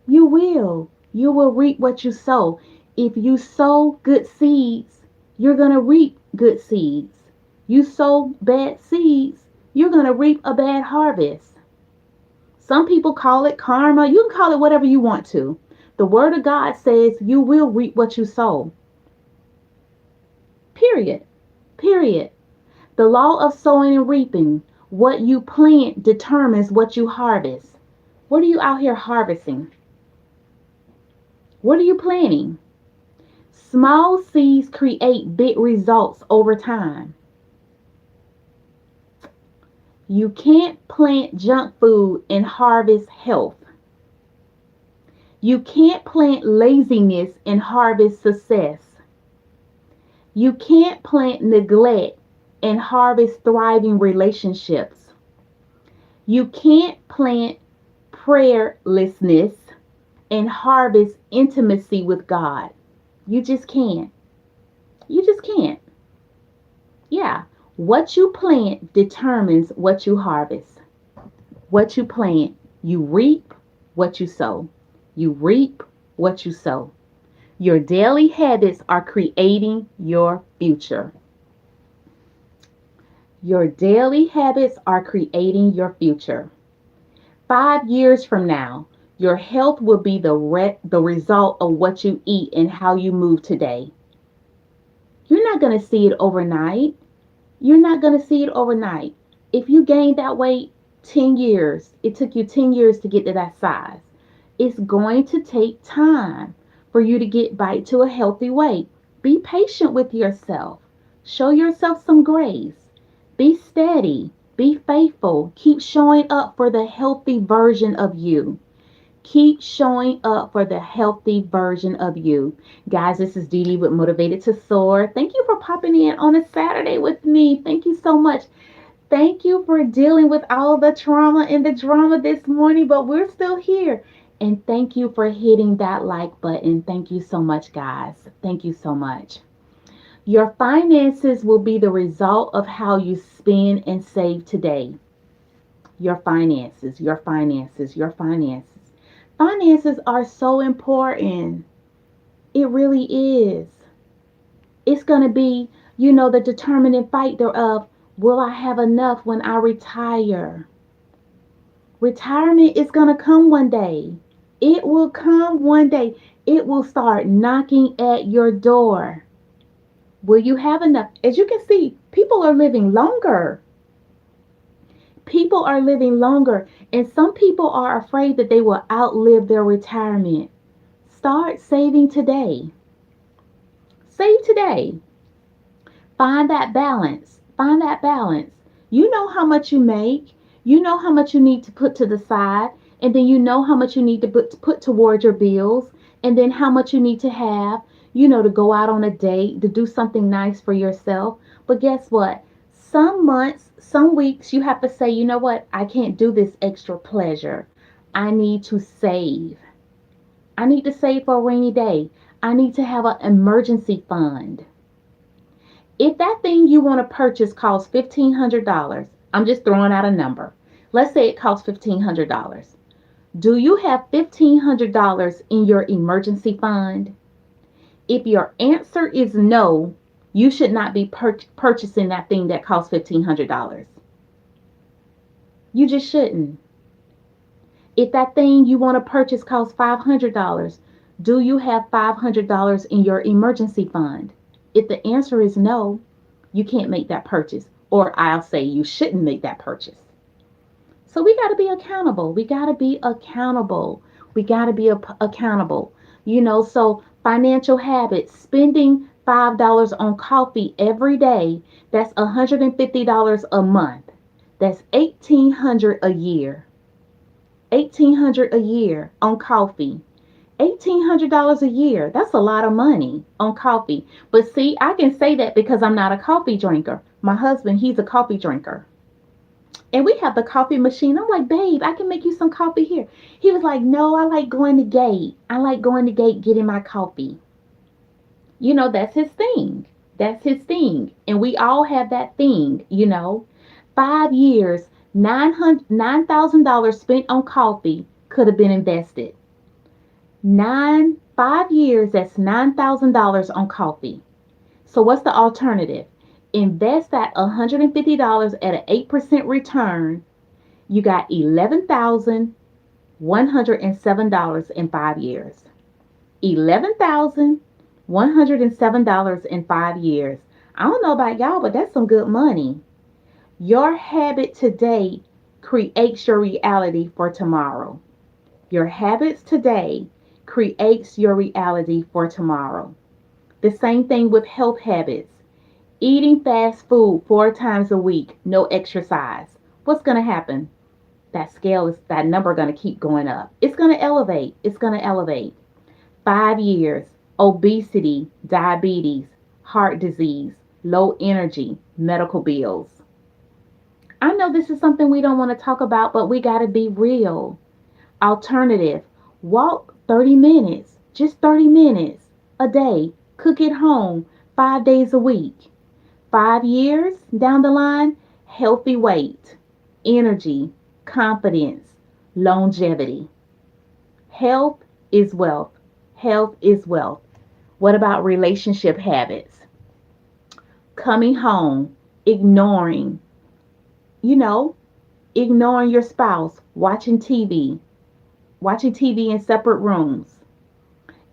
You will. You will reap what you sow. If you sow good seeds, you're going to reap good seeds. You sow bad seeds, you're going to reap a bad harvest. Some people call it karma. You can call it whatever you want to. The Word of God says you will reap what you sow. Period. Period. The law of sowing and reaping. What you plant determines what you harvest. What are you out here harvesting? What are you planting? Small seeds create big results over time. You can't plant junk food and harvest health. You can't plant laziness and harvest success. You can't plant neglect and harvest thriving relationships. You can't plant prayerlessness and harvest intimacy with God. You just can't. You just can't. Yeah. What you plant determines what you harvest. What you plant, you reap what you sow. You reap what you sow. Your daily habits are creating your future. Your daily habits are creating your future. 5 years from now, your health will be the result of what you eat and how you move today. You're not going to see it overnight. You're not going to see it overnight. If you gained that weight 10 years, it took you 10 years to get to that size. It's going to take time for you to get back to a healthy weight. Be patient with yourself. Show yourself some grace. Be steady. Be faithful. Keep showing up for the healthy version of you. Keep showing up for the healthy version of you. Guys, this is Dee Dee with Motivated to Soar. Thank you for popping in on a Saturday with me. Thank you so much. Thank you for dealing with all the trauma and the drama this morning, but we're still here. And thank you for hitting that like button. Thank you so much, guys. Thank you so much. Your finances will be the result of how you spend and save today. Your finances, your finances, your finances. Finances are so important. It really is. It's going to be, the determining factor of, will I have enough when I retire? Retirement is going to come one day. It will come one day. It will start knocking at your door. Will you have enough? As you can see, people are living longer. People are living longer, and some people are afraid that they will outlive their retirement. Start saving today. Save today. Find that balance. Find that balance. You know how much you make. You know how much you need to put to the side. And then you know how much you need to put towards your bills. And then how much you need to have, to go out on a date, to do something nice for yourself. But guess what? Some months, some weeks, you have to say, you know what? I can't do this extra pleasure. I need to save. I need to save for a rainy day. I need to have an emergency fund. If that thing you want to purchase costs $1,500, I'm just throwing out a number. Let's say it costs $1,500. Do you have $1,500 in your emergency fund? If your answer is no, you should not be purchasing that thing that costs $1,500. You just shouldn't. If that thing you want to purchase costs $500, do you have $500 in your emergency fund? If the answer is no, you can't make that purchase. Or I'll say you shouldn't make that purchase. So we got to be accountable. We got to be accountable. We got to be accountable. So financial habits, spending $5 on coffee every day, that's $150 a month. That's $1,800 a year. $1,800 a year on coffee. $1,800 a year. That's a lot of money on coffee. But see, I can say that because I'm not a coffee drinker. My husband, he's a coffee drinker. And we have the coffee machine. I'm like, babe, I can make you some coffee here. He was like, no, I like going to Gate. I like going to Gate getting my coffee. That's his thing. That's his thing. And we all have that thing. 5 years, $9,000 spent on coffee could have been invested. 5 years, that's $9,000 on coffee. So what's the alternative? Invest that $150 at an 8% return. You got $11,107 in 5 years. $11,107 in 5 years. I don't know about y'all, but that's some good money. Your habit today creates your reality for tomorrow. Your habits today creates your reality for tomorrow. The same thing with health habits. Eating fast food 4 times a week, no exercise. What's going to happen? That number going to keep going up. It's going to elevate. It's going to elevate. 5 years, obesity, diabetes, heart disease, low energy, medical bills. I know this is something we don't want to talk about, but we got to be real. Alternative, walk 30 minutes, just 30 minutes a day. Cook at home 5 days a week. 5 years down the line, healthy weight, energy, confidence, longevity. Health is wealth. Health is wealth. What about relationship habits? Coming home, ignoring, you know, ignoring your spouse, watching TV in separate rooms.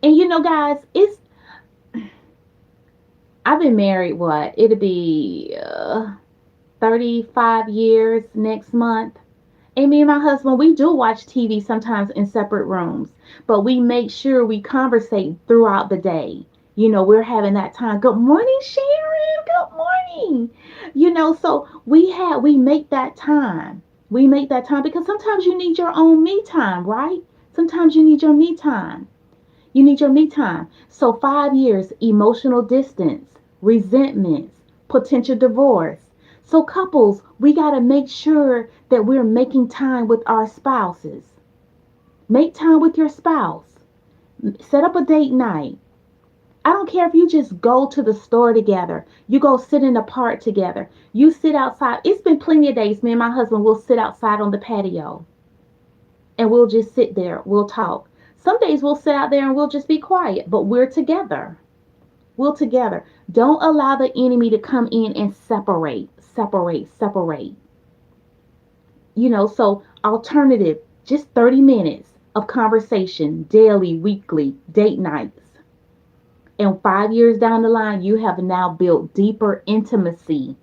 And guys, I've been married, what? It'll be 35 years next month. And me and my husband, we do watch TV sometimes in separate rooms, but we make sure we conversate throughout the day. We're having that time. Good morning, Sharon. Good morning. So we make that time. We make that time because sometimes you need your own me time, right? Sometimes you need your me time. You need your me time. So 5 years, emotional distance, resentments, potential divorce. So couples, we got to make sure that we're making time with our spouses. Make time with your spouse. Set up a date night. I don't care if you just go to the store together. You go sit in the park together. You sit outside. It's been plenty of days. Me and my husband will sit outside on the patio and we'll just sit there. We'll talk. Some days we'll sit out there and we'll just be quiet, but we're together. We're together. Don't allow the enemy to come in and separate. So alternative, just 30 minutes of conversation daily, weekly, date nights. And 5 years down the line, you have now built deeper intimacy,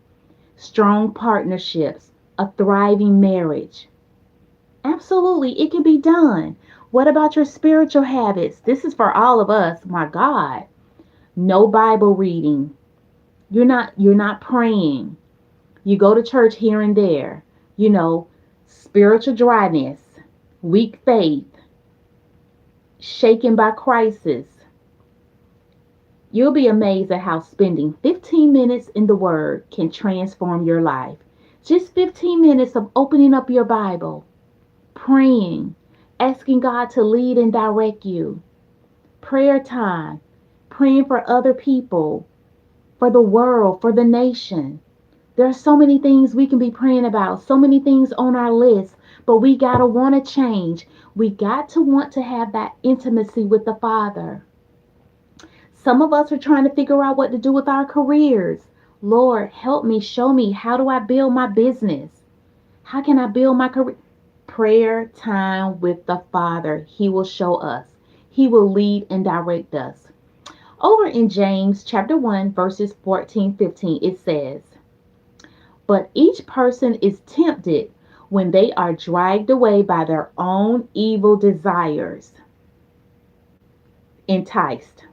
strong partnerships, a thriving marriage. Absolutely, it can be done. What about your spiritual habits? This is for all of us. My God. No Bible reading. You're not praying. You go to church here and there. Spiritual dryness, weak faith, shaken by crisis. You'll be amazed at how spending 15 minutes in the Word can transform your life. Just 15 minutes of opening up your Bible, praying, asking God to lead and direct you. Prayer time, praying for other people, for the world, for the nation. There are so many things we can be praying about, so many things on our list, but we got to want to change. We got to want to have that intimacy with the Father. Some of us are trying to figure out what to do with our careers. Lord, help me, show me, how do I build my business? How can I build my career? Prayer time with the Father. He will show us. He will lead and direct us. Over in James chapter 1, verses 14, 15, it says, "But each person is tempted when they are dragged away by their own evil desires, enticed.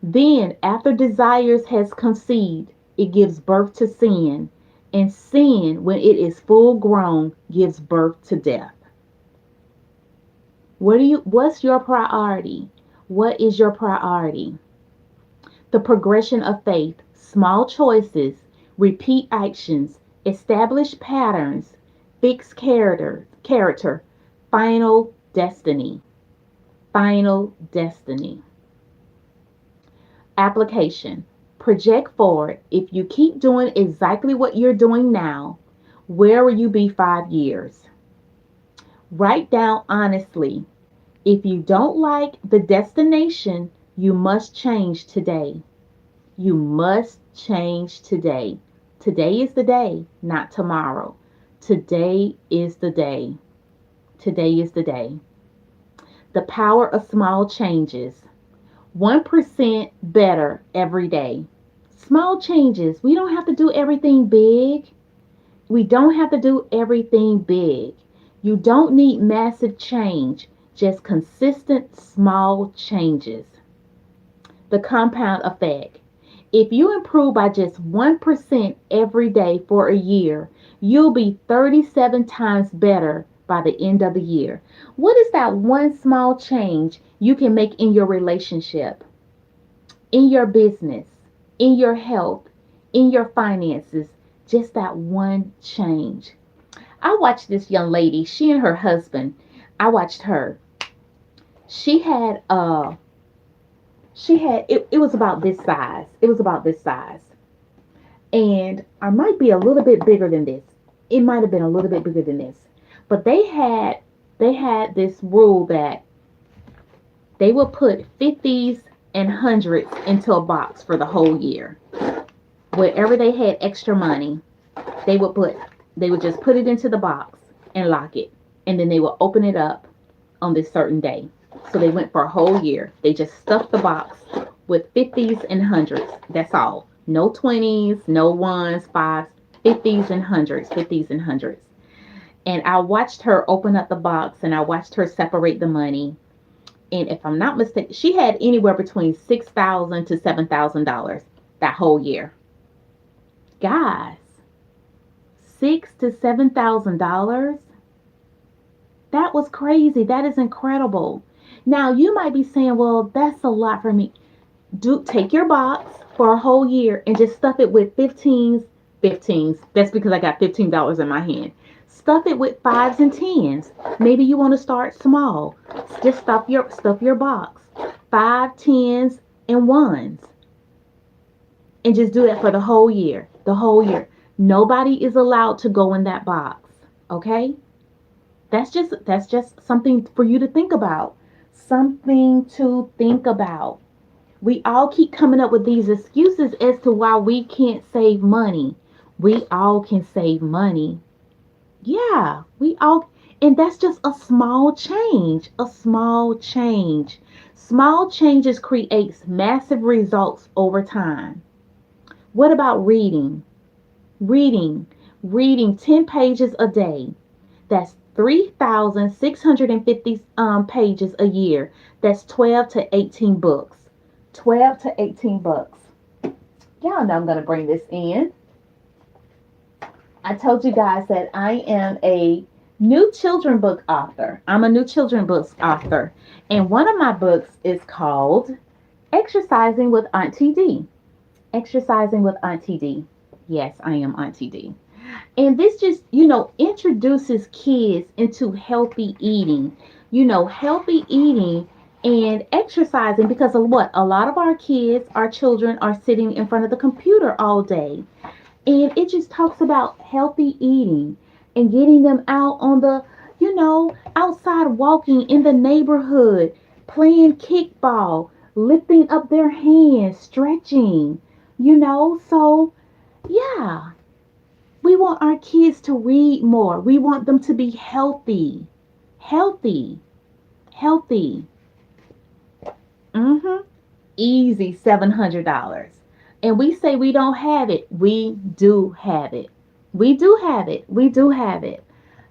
Then, after desires has conceived, it gives birth to sin, and sin, when it is full grown, gives birth to death." What's your priority? What is your priority? The progression of faith, small choices, repeat actions, establish patterns, fixed character, final destiny. Final destiny. Application. Project forward. If you keep doing exactly what you're doing now, where will you be 5 years? Write down honestly. If you don't like the destination, you must change today. You must change today. Today is the day, not tomorrow. Today is the day. Today is the day. The power of small changes. 1% better every day. Small changes. We don't have to do everything big. We don't have to do everything big. You don't need massive change, just consistent small changes. The compound effect. If you improve by just 1% every day for a year, you'll be 37 times better by the end of the year. What is that one small change you can make in your relationship, in your business, in your health, in your finances? Just that one change. I watched this young lady, she and her husband. I watched her. She had it was about this size. It was about this size. And I might be a little bit bigger than this. It might have been a little bit bigger than this. But they had this rule that they would put 50s and hundreds into a box for the whole year. Wherever they had extra money, they would put they would just put it into the box and lock it. And then they would open it up on this certain day. So they went for a whole year. They just stuffed the box with 50s and hundreds. That's all. No 20s, no ones, fives, 50s and hundreds, 50s and hundreds. And I watched her open up the box and I watched her separate the money. And if I'm not mistaken, she had anywhere between $6,000 to $7,000 that whole year. Guys, $6,000 to $7,000. That was crazy. That is incredible. Now you might be saying, "Well, that's a lot for me." Do take your box for a whole year and just stuff it with 15s. That's because I got $15 in my hand. Stuff it with fives and tens. Maybe you want to start small. Just stuff your box. Five, tens, and ones. And just do that for the whole year. The whole year. Nobody is allowed to go in that box. Okay? That's just something for you to think about. Something to think about. We all keep coming up with these excuses as to why we can't save money. We all can save money. Yeah, we all, and that's just a small change. A small change. Small changes creates massive results over time. What about reading? Reading. Reading 10 pages a day. That's 3,650 pages a year. That's 12 to 18 books. 12 to 18 books. Y'all know I'm going to bring this in. I told you guys that I am a new children book author. I'm a new children books author. And one of my books is called Exercising with Auntie D. Exercising with Auntie D. Yes, I am Auntie D. And this just, introduces kids into healthy eating. Healthy eating and exercising because of what? A lot of our kids, our children are sitting in front of the computer all day. And it just talks about healthy eating and getting them out on the, outside walking in the neighborhood, playing kickball, lifting up their hands, stretching, So, yeah, we want our kids to read more. We want them to be healthy. Healthy. Healthy. Mm-hmm. Easy $700. And we say we don't have it. We do have it. We do have it. We do have it.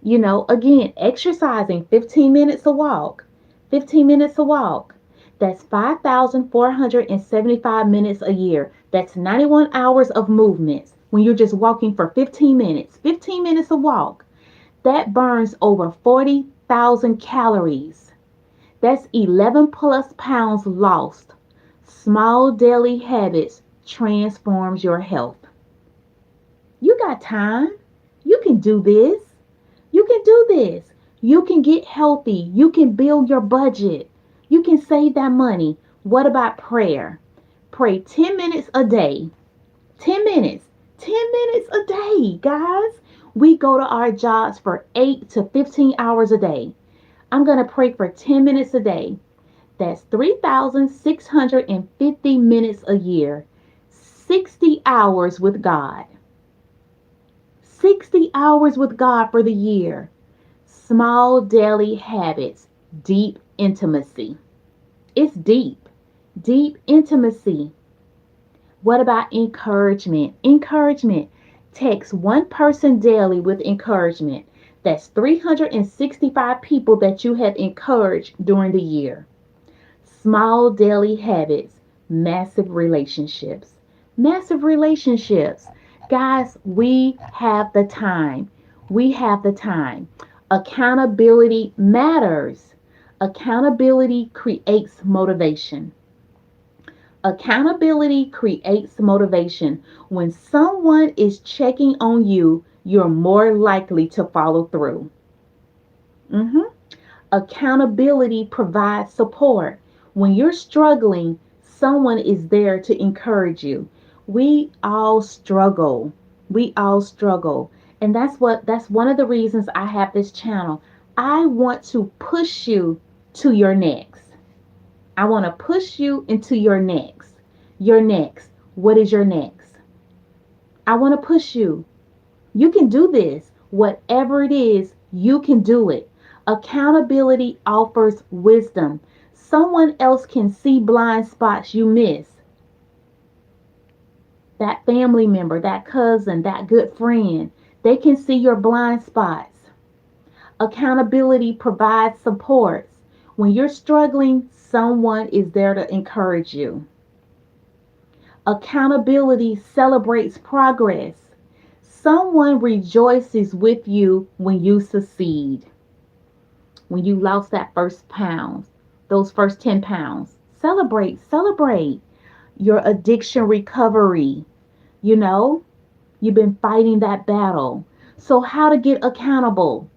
Again, exercising 15 minutes a walk. 15 minutes a walk. That's 5,475 minutes a year. That's 91 hours of movements when you're just walking for 15 minutes. 15 minutes a walk. That burns over 40,000 calories. That's 11 plus pounds lost. Small daily habits transforms your health. You got time. You can do this. You can do this. You can get healthy. You can build your budget. You can save that money. What about prayer? Pray 10 minutes a day. 10 minutes. 10 minutes a day, guys. We go to our jobs for 8 to 15 hours a day. I'm going to pray for 10 minutes a day. That's 3,650 minutes a year. 60 hours with God. 60 hours with God for the year. Small daily habits, deep intimacy. It's deep, deep intimacy. What about encouragement? Encouragement. Text one person daily with encouragement. That's 365 people that you have encouraged during the year. Small daily habits, massive relationships. Massive relationships. Guys, we have the time. We have the time. Accountability matters. Accountability creates motivation. Accountability creates motivation. When someone is checking on you, you're more likely to follow through. Mhm. Accountability provides support. When you're struggling, someone is there to encourage you. We all struggle. We all struggle. And that's one of the reasons I have this channel. I want to push you to your next. I want to push you into your next. Your next. What is your next? I want to push you. You can do this. Whatever it is, you can do it. Accountability offers wisdom. Someone else can see blind spots you miss. That family member, that cousin, that good friend, they can see your blind spots. Accountability provides support. When you're struggling, someone is there to encourage you. Accountability celebrates progress. Someone rejoices with you when you succeed. When you lost that first pound, those first 10 pounds, celebrate, celebrate your addiction recovery. You know, you've been fighting that battle. So, how to get accountable?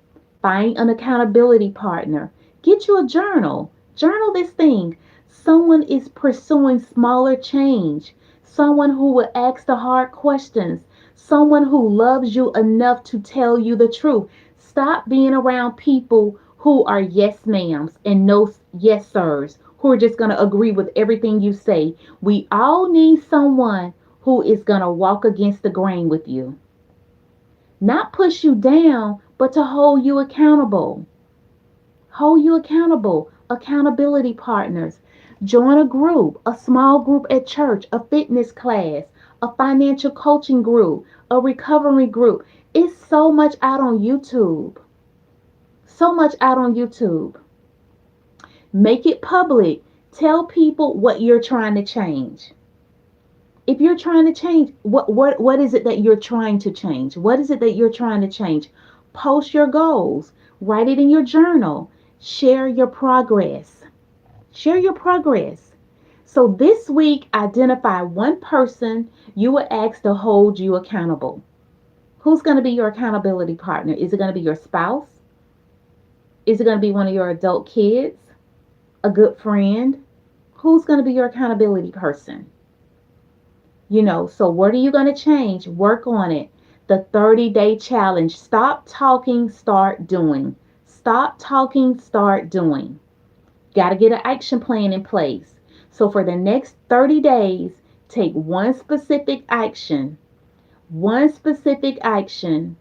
Find an accountability partner. Get you a journal. Journal this thing. Someone is pursuing smaller change. Someone who will ask the hard questions. Someone who loves you enough to tell you the truth. Stop being around people who are yes ma'ams and no yes sirs, who are just going to agree with everything you say. We all need someone who is going to walk against the grain with you. Not push you down, but to hold you accountable. Hold you accountable. Accountability partners. Join a group, a small group at church, a fitness class, a financial coaching group, a recovery group. It's so much out on YouTube. So much out on YouTube. Make it public. Tell people what you're trying to change. If you're trying to change, what is it that you're trying to change? What is it that you're trying to change? Post your goals. Write it in your journal. Share your progress. Share your progress. So this week, identify one person you would ask to hold you accountable. Who's going to be your accountability partner? Is it going to be your spouse? Is it going to be one of your adult kids? A good friend? Who's going to be your accountability person? So what are you going to change? Work on it. The 30-day challenge. Stop talking, start doing. Stop talking, start doing. Got to get an action plan in place. So for the next 30 days, take one specific action. One specific action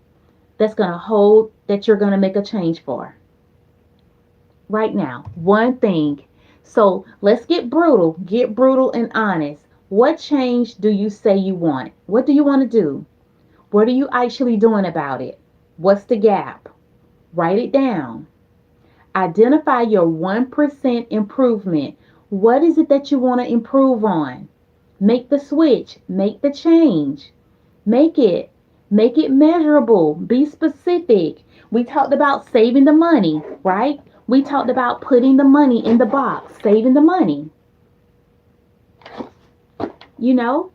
that's going to hold, that you're going to make a change for. Right now, one thing. So let's get brutal and honest. What change do you say you want? What do you want to do? What are you actually doing about it? What's the gap? Write it down. Identify your 1% improvement. What is it that you want to improve on? Make the switch. Make the change. Make it. Make it measurable. Be specific. We talked about saving the money, right? We talked about putting the money in the box, saving the money. You know,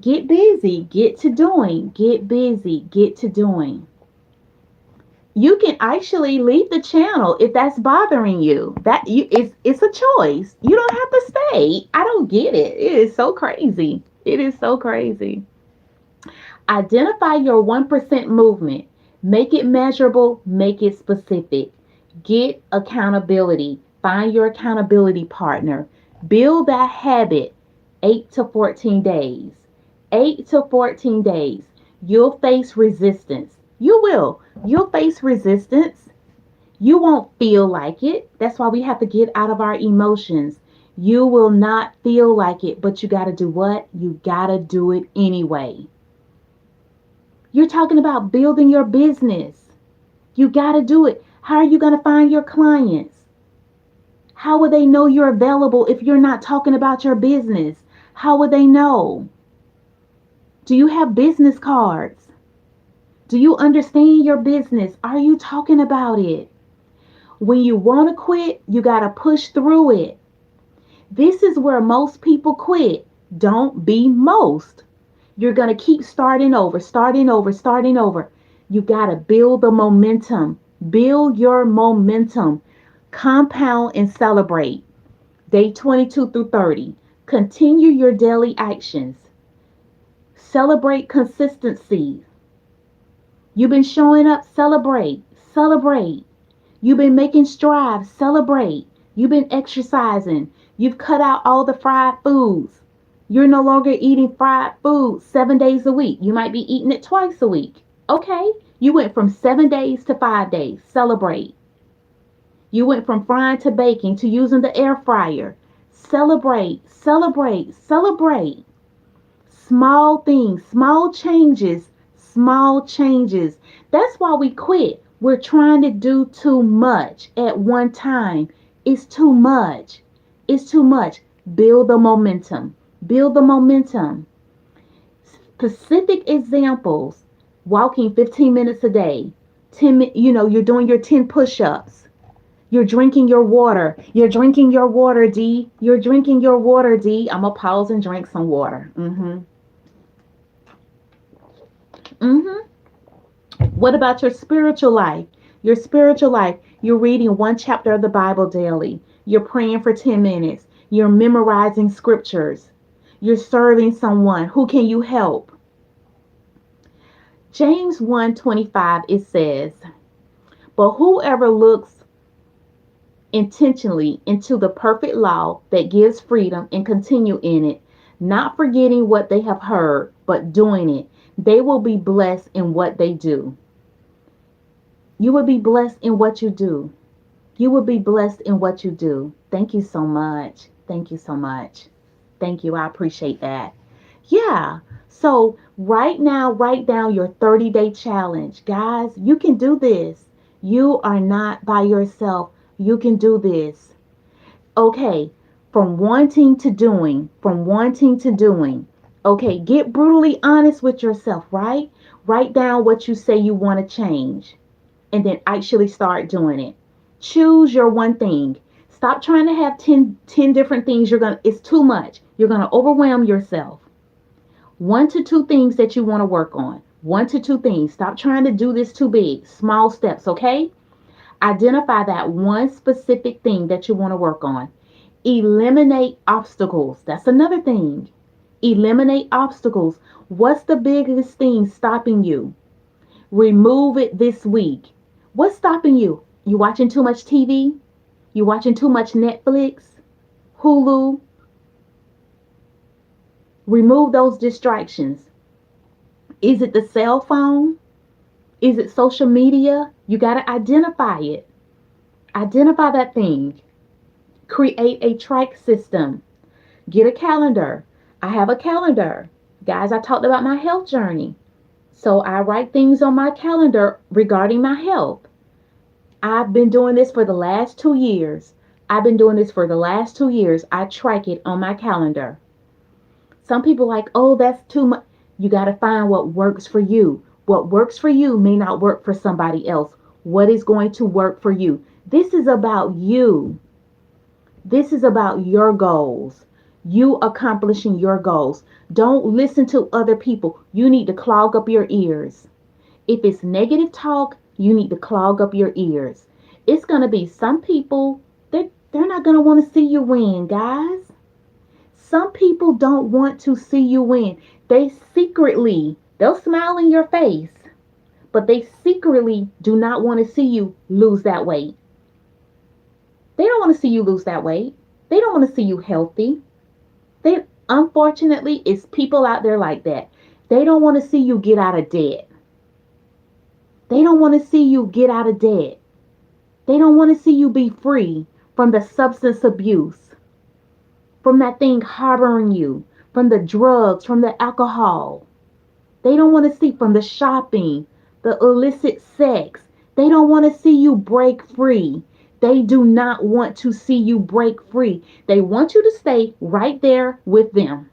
get busy, get to doing, get busy, get to doing. You can actually leave the channel if that's bothering you. That you it's a choice. You don't have to stay. I don't get it. It is so crazy. It is so crazy. Identify your 1% movement. Make it measurable, make it specific. Get accountability. Find your accountability partner. Build that habit 8 to 14 days. 8 to 14 days. You'll face resistance. You will. You'll face resistance. You won't feel like it. That's why we have to get out of our emotions. You will not feel like it, but you got to do what? You got to do it anyway. You're talking about building your business. You got to do it. How are you going to find your clients? How will they know you're available if you're not talking about your business? How will they know? Do you have business cards? Do you understand your business? Are you talking about it? When you want to quit, you got to push through it. This is where most people quit. Don't be most. You're going to keep starting over, starting over, starting over. You got to build the momentum. Build your momentum. Compound and celebrate. Day 22 through 30. Continue your daily actions. Celebrate consistency. You've been showing up, celebrate, celebrate. You've been making strides, celebrate. You've been exercising. You've cut out all the fried foods. You're no longer eating fried food 7 days a week. You might be eating it twice a week. Okay, you went from 7 days to 5 days. Celebrate. You went from frying to baking to using the air fryer. Celebrate, celebrate, celebrate. Small things, small changes, small changes. That's why we quit. We're trying to do too much at one time. It's too much. It's too much. Build the momentum. Build the momentum. Specific examples. Walking 15 minutes a day. 10, you're doing your 10 push-ups. You're drinking your water. You're drinking your water, D. You're drinking your water, D. I'm going to pause and drink some water. What about your spiritual life? Your spiritual life. You're reading one chapter of the Bible daily. You're praying for 10 minutes. You're memorizing scriptures. You're serving someone. Who can you help? James 1:25, it says, but whoever looks intentionally into the perfect law that gives freedom and continue in it, not forgetting what they have heard, but doing it, they will be blessed in what they do. You will be blessed in what you do. You will be blessed in what you do. Thank you so much. Thank you so much. Thank you. I appreciate that. Yeah. So right now, write down your 30-day challenge. Guys, you can do this. You are not by yourself. You can do this. Okay. From wanting to doing. From wanting to doing. Okay. Get brutally honest with yourself, right? Write down what you say you want to change. And then actually start doing it. Choose your one thing. Stop trying to have 10 different things. It's too much. You're going to overwhelm yourself. 1 to 2 things that you want to work on. 1 to 2 things. Stop trying to do this too big. Small steps, okay? Identify that one specific thing that you want to work on. Eliminate obstacles. That's another thing. Eliminate obstacles. What's the biggest thing stopping you? Remove it this week. What's stopping you? You watching too much TV? You watching too much Netflix? Hulu? Remove those distractions. Is it the cell phone? Is it social media? You got to identify it. Identify that thing. Create a track system. Get a calendar. I have a calendar. Guys, I talked about my health journey. So I write things on my calendar regarding my health. I've been doing this for the last 2 years. I track it on my calendar. Some people like, oh, that's too much. You got to find what works for you. What works for you may not work for somebody else. What is going to work for you? This is about you. This is about your goals. You accomplishing your goals. Don't listen to other people. You need to clog up your ears. If it's negative talk, you need to clog up your ears. It's going to be some people that they're not going to want to see you win, guys. Some people don't want to see you win. They secretly, they'll smile in your face, but they secretly do not want to see you lose that weight. They don't want to see you lose that weight. They don't want to see you healthy. They unfortunately it's people out there like that. They don't want to see you get out of debt. They don't want to see you get out of debt. They don't want to see you be free from the substance abuse, from that thing harboring you, from the drugs, from the alcohol. They don't want to see from the shopping, the illicit sex. They don't want to see you break free. They do not want to see you break free. They want you to stay right there with them.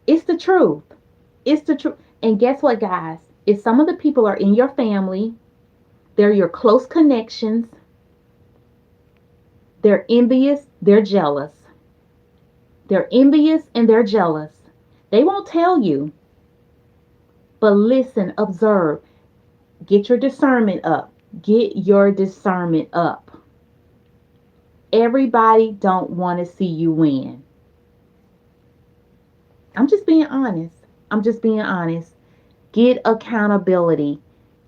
It's the truth. It's the truth. And guess what, guys? If some of the people are in your family, they're your close connections, they're envious, they're jealous. They're envious and they're jealous. They won't tell you, but listen, observe, get your discernment up. Get your discernment up. Everybody don't want to see you win. I'm just being honest. I'm just being honest. Get accountability.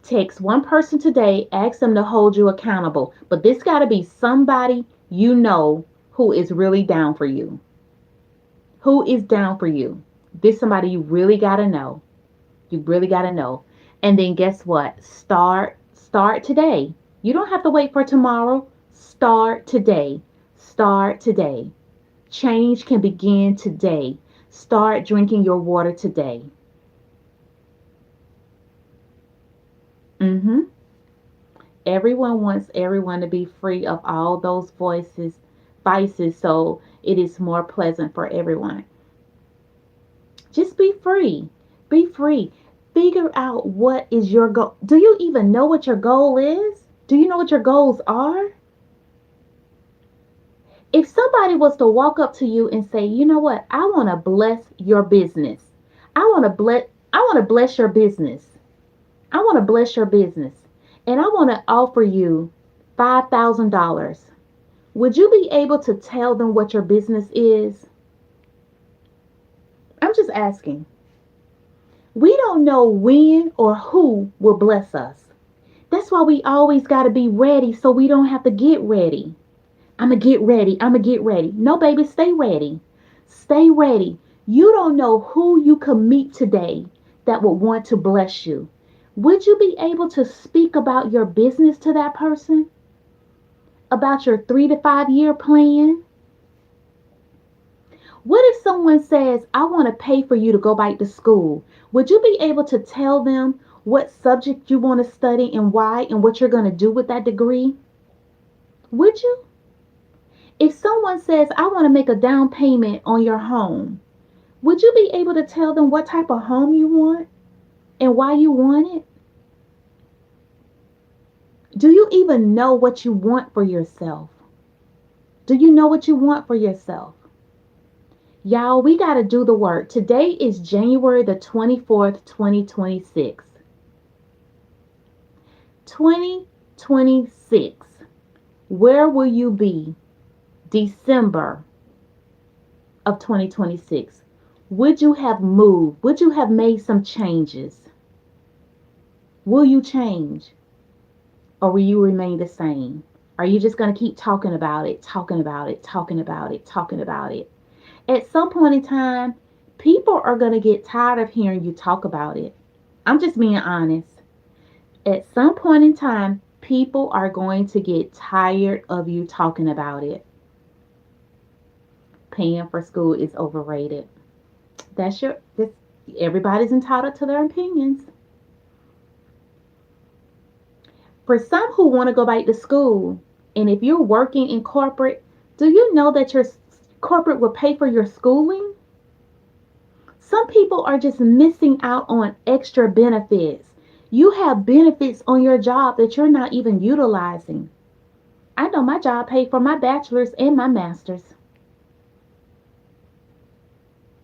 Text one person today, ask them to hold you accountable. But this got to be somebody you know who is really down for you. Who is down for you? This somebody you really got to know. You really got to know. And then guess what? Start today. You don't have to wait for tomorrow. Start today. Start today. Change can begin today. Start drinking your water today. Mhm. Everyone wants everyone to be free of all those vices, so it is more pleasant for everyone. Just be free. Be free. Figure out what is your goal. Do you even know what your goal is? Do you know what your goals are? If somebody was to walk up to you and say, "You know what? I want to bless your business. I want to bless your business. I want to bless your business. And I want to offer you $5,000." Would you be able to tell them what your business is? I'm just asking. We don't know when or who will bless us. That's why we always got to be ready so we don't have to get ready. I'm going to get ready. I'm going to get ready. No, baby, stay ready. Stay ready. You don't know who you could meet today that would want to bless you. Would you be able to speak about your business to that person? About your 3 to 5 year plan? What if someone says, "I want to pay for you to go back to school"? Would you be able to tell them what subject you want to study and why and what you're going to do with that degree? Would you? If someone says, "I want to make a down payment on your home," would you be able to tell them what type of home you want and why you want it? Do you even know what you want for yourself? Do you know what you want for yourself? Y'all, we got to do the work. Today is January the 24th, 2026. 2026. Where will you be December of 2026? Would you have moved? Would you have made some changes? Will you change? Or will you remain the same? Are you just going to keep talking about it, talking about it, talking about it, talking about it? At some point in time, people are going to get tired of hearing you talk about it. I'm just being honest. At some point in time, people are going to get tired of you talking about it. Paying for school is overrated. This everybody's entitled to their opinions. For some who want to go back to school, and if you're working in corporate, do you know that your corporate will pay for your schooling? Some people are just missing out on extra benefits. You have benefits on your job that you're not even utilizing. I know my job paid for my bachelor's and my master's.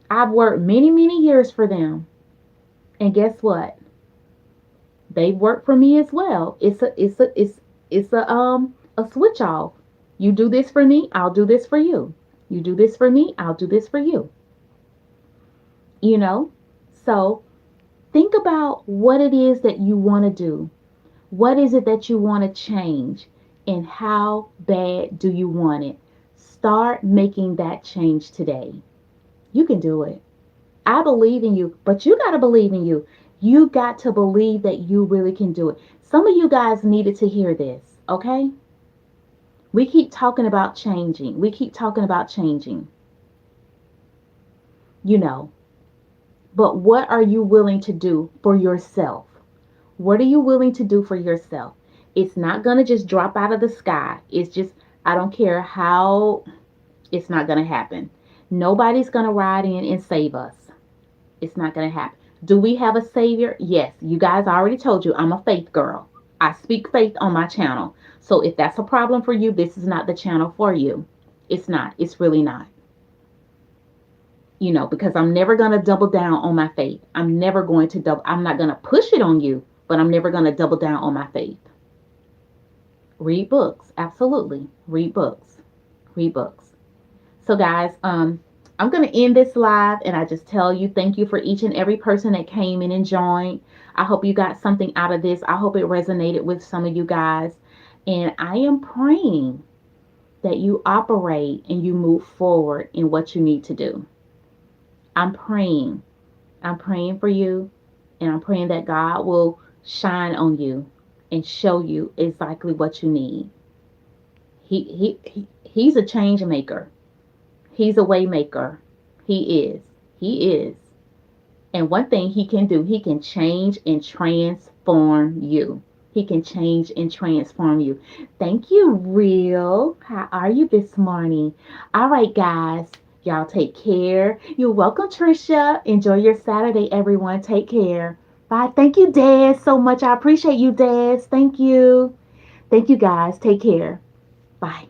I've worked many, many years for them. And guess what? They work for me as well. It's a switch off. You do this for me, I'll do this for you. You do this for me, I'll do this for you. You know? So think about what it is that you want to do. What is it that you want to change? And how bad do you want it? Start making that change today. You can do it. I believe in you, but you got to believe in you. You got to believe that you really can do it. Some of you guys needed to hear this, okay? We keep talking about changing. We keep talking about changing, you know. But what are you willing to do for yourself? What are you willing to do for yourself? It's not going to just drop out of the sky. It's just, I don't care how, it's not going to happen. Nobody's going to ride in and save us. It's not going to happen. Do we have a savior? Yes. You guys I already told you I'm a faith girl. I speak faith on my channel. So if that's a problem for you, this is not the channel for you. It's not. It's really not. Because I'm never going to double down on my faith. I'm not going to push it on you, but I'm never going to double down on my faith. Read books. Absolutely. Read books. Read books. So guys, I'm going to end this live and I just tell you thank you for each and every person that came in and joined. I hope you got something out of this. I hope it resonated with some of you guys. And I am praying that you operate and you move forward in what you need to do. I'm praying. I'm praying for you, and I'm praying that God will shine on you and show you exactly what you need. He's a change maker. He's a way maker. He is. He is. And one thing he can do, he can change and transform you. He can change and transform you. Thank you, Real. How are you this morning? All right, guys. Y'all take care. You're welcome, Trisha. Enjoy your Saturday, everyone. Take care. Bye. Thank you, Dad, so much. I appreciate you, Dad. Thank you. Thank you, guys. Take care. Bye.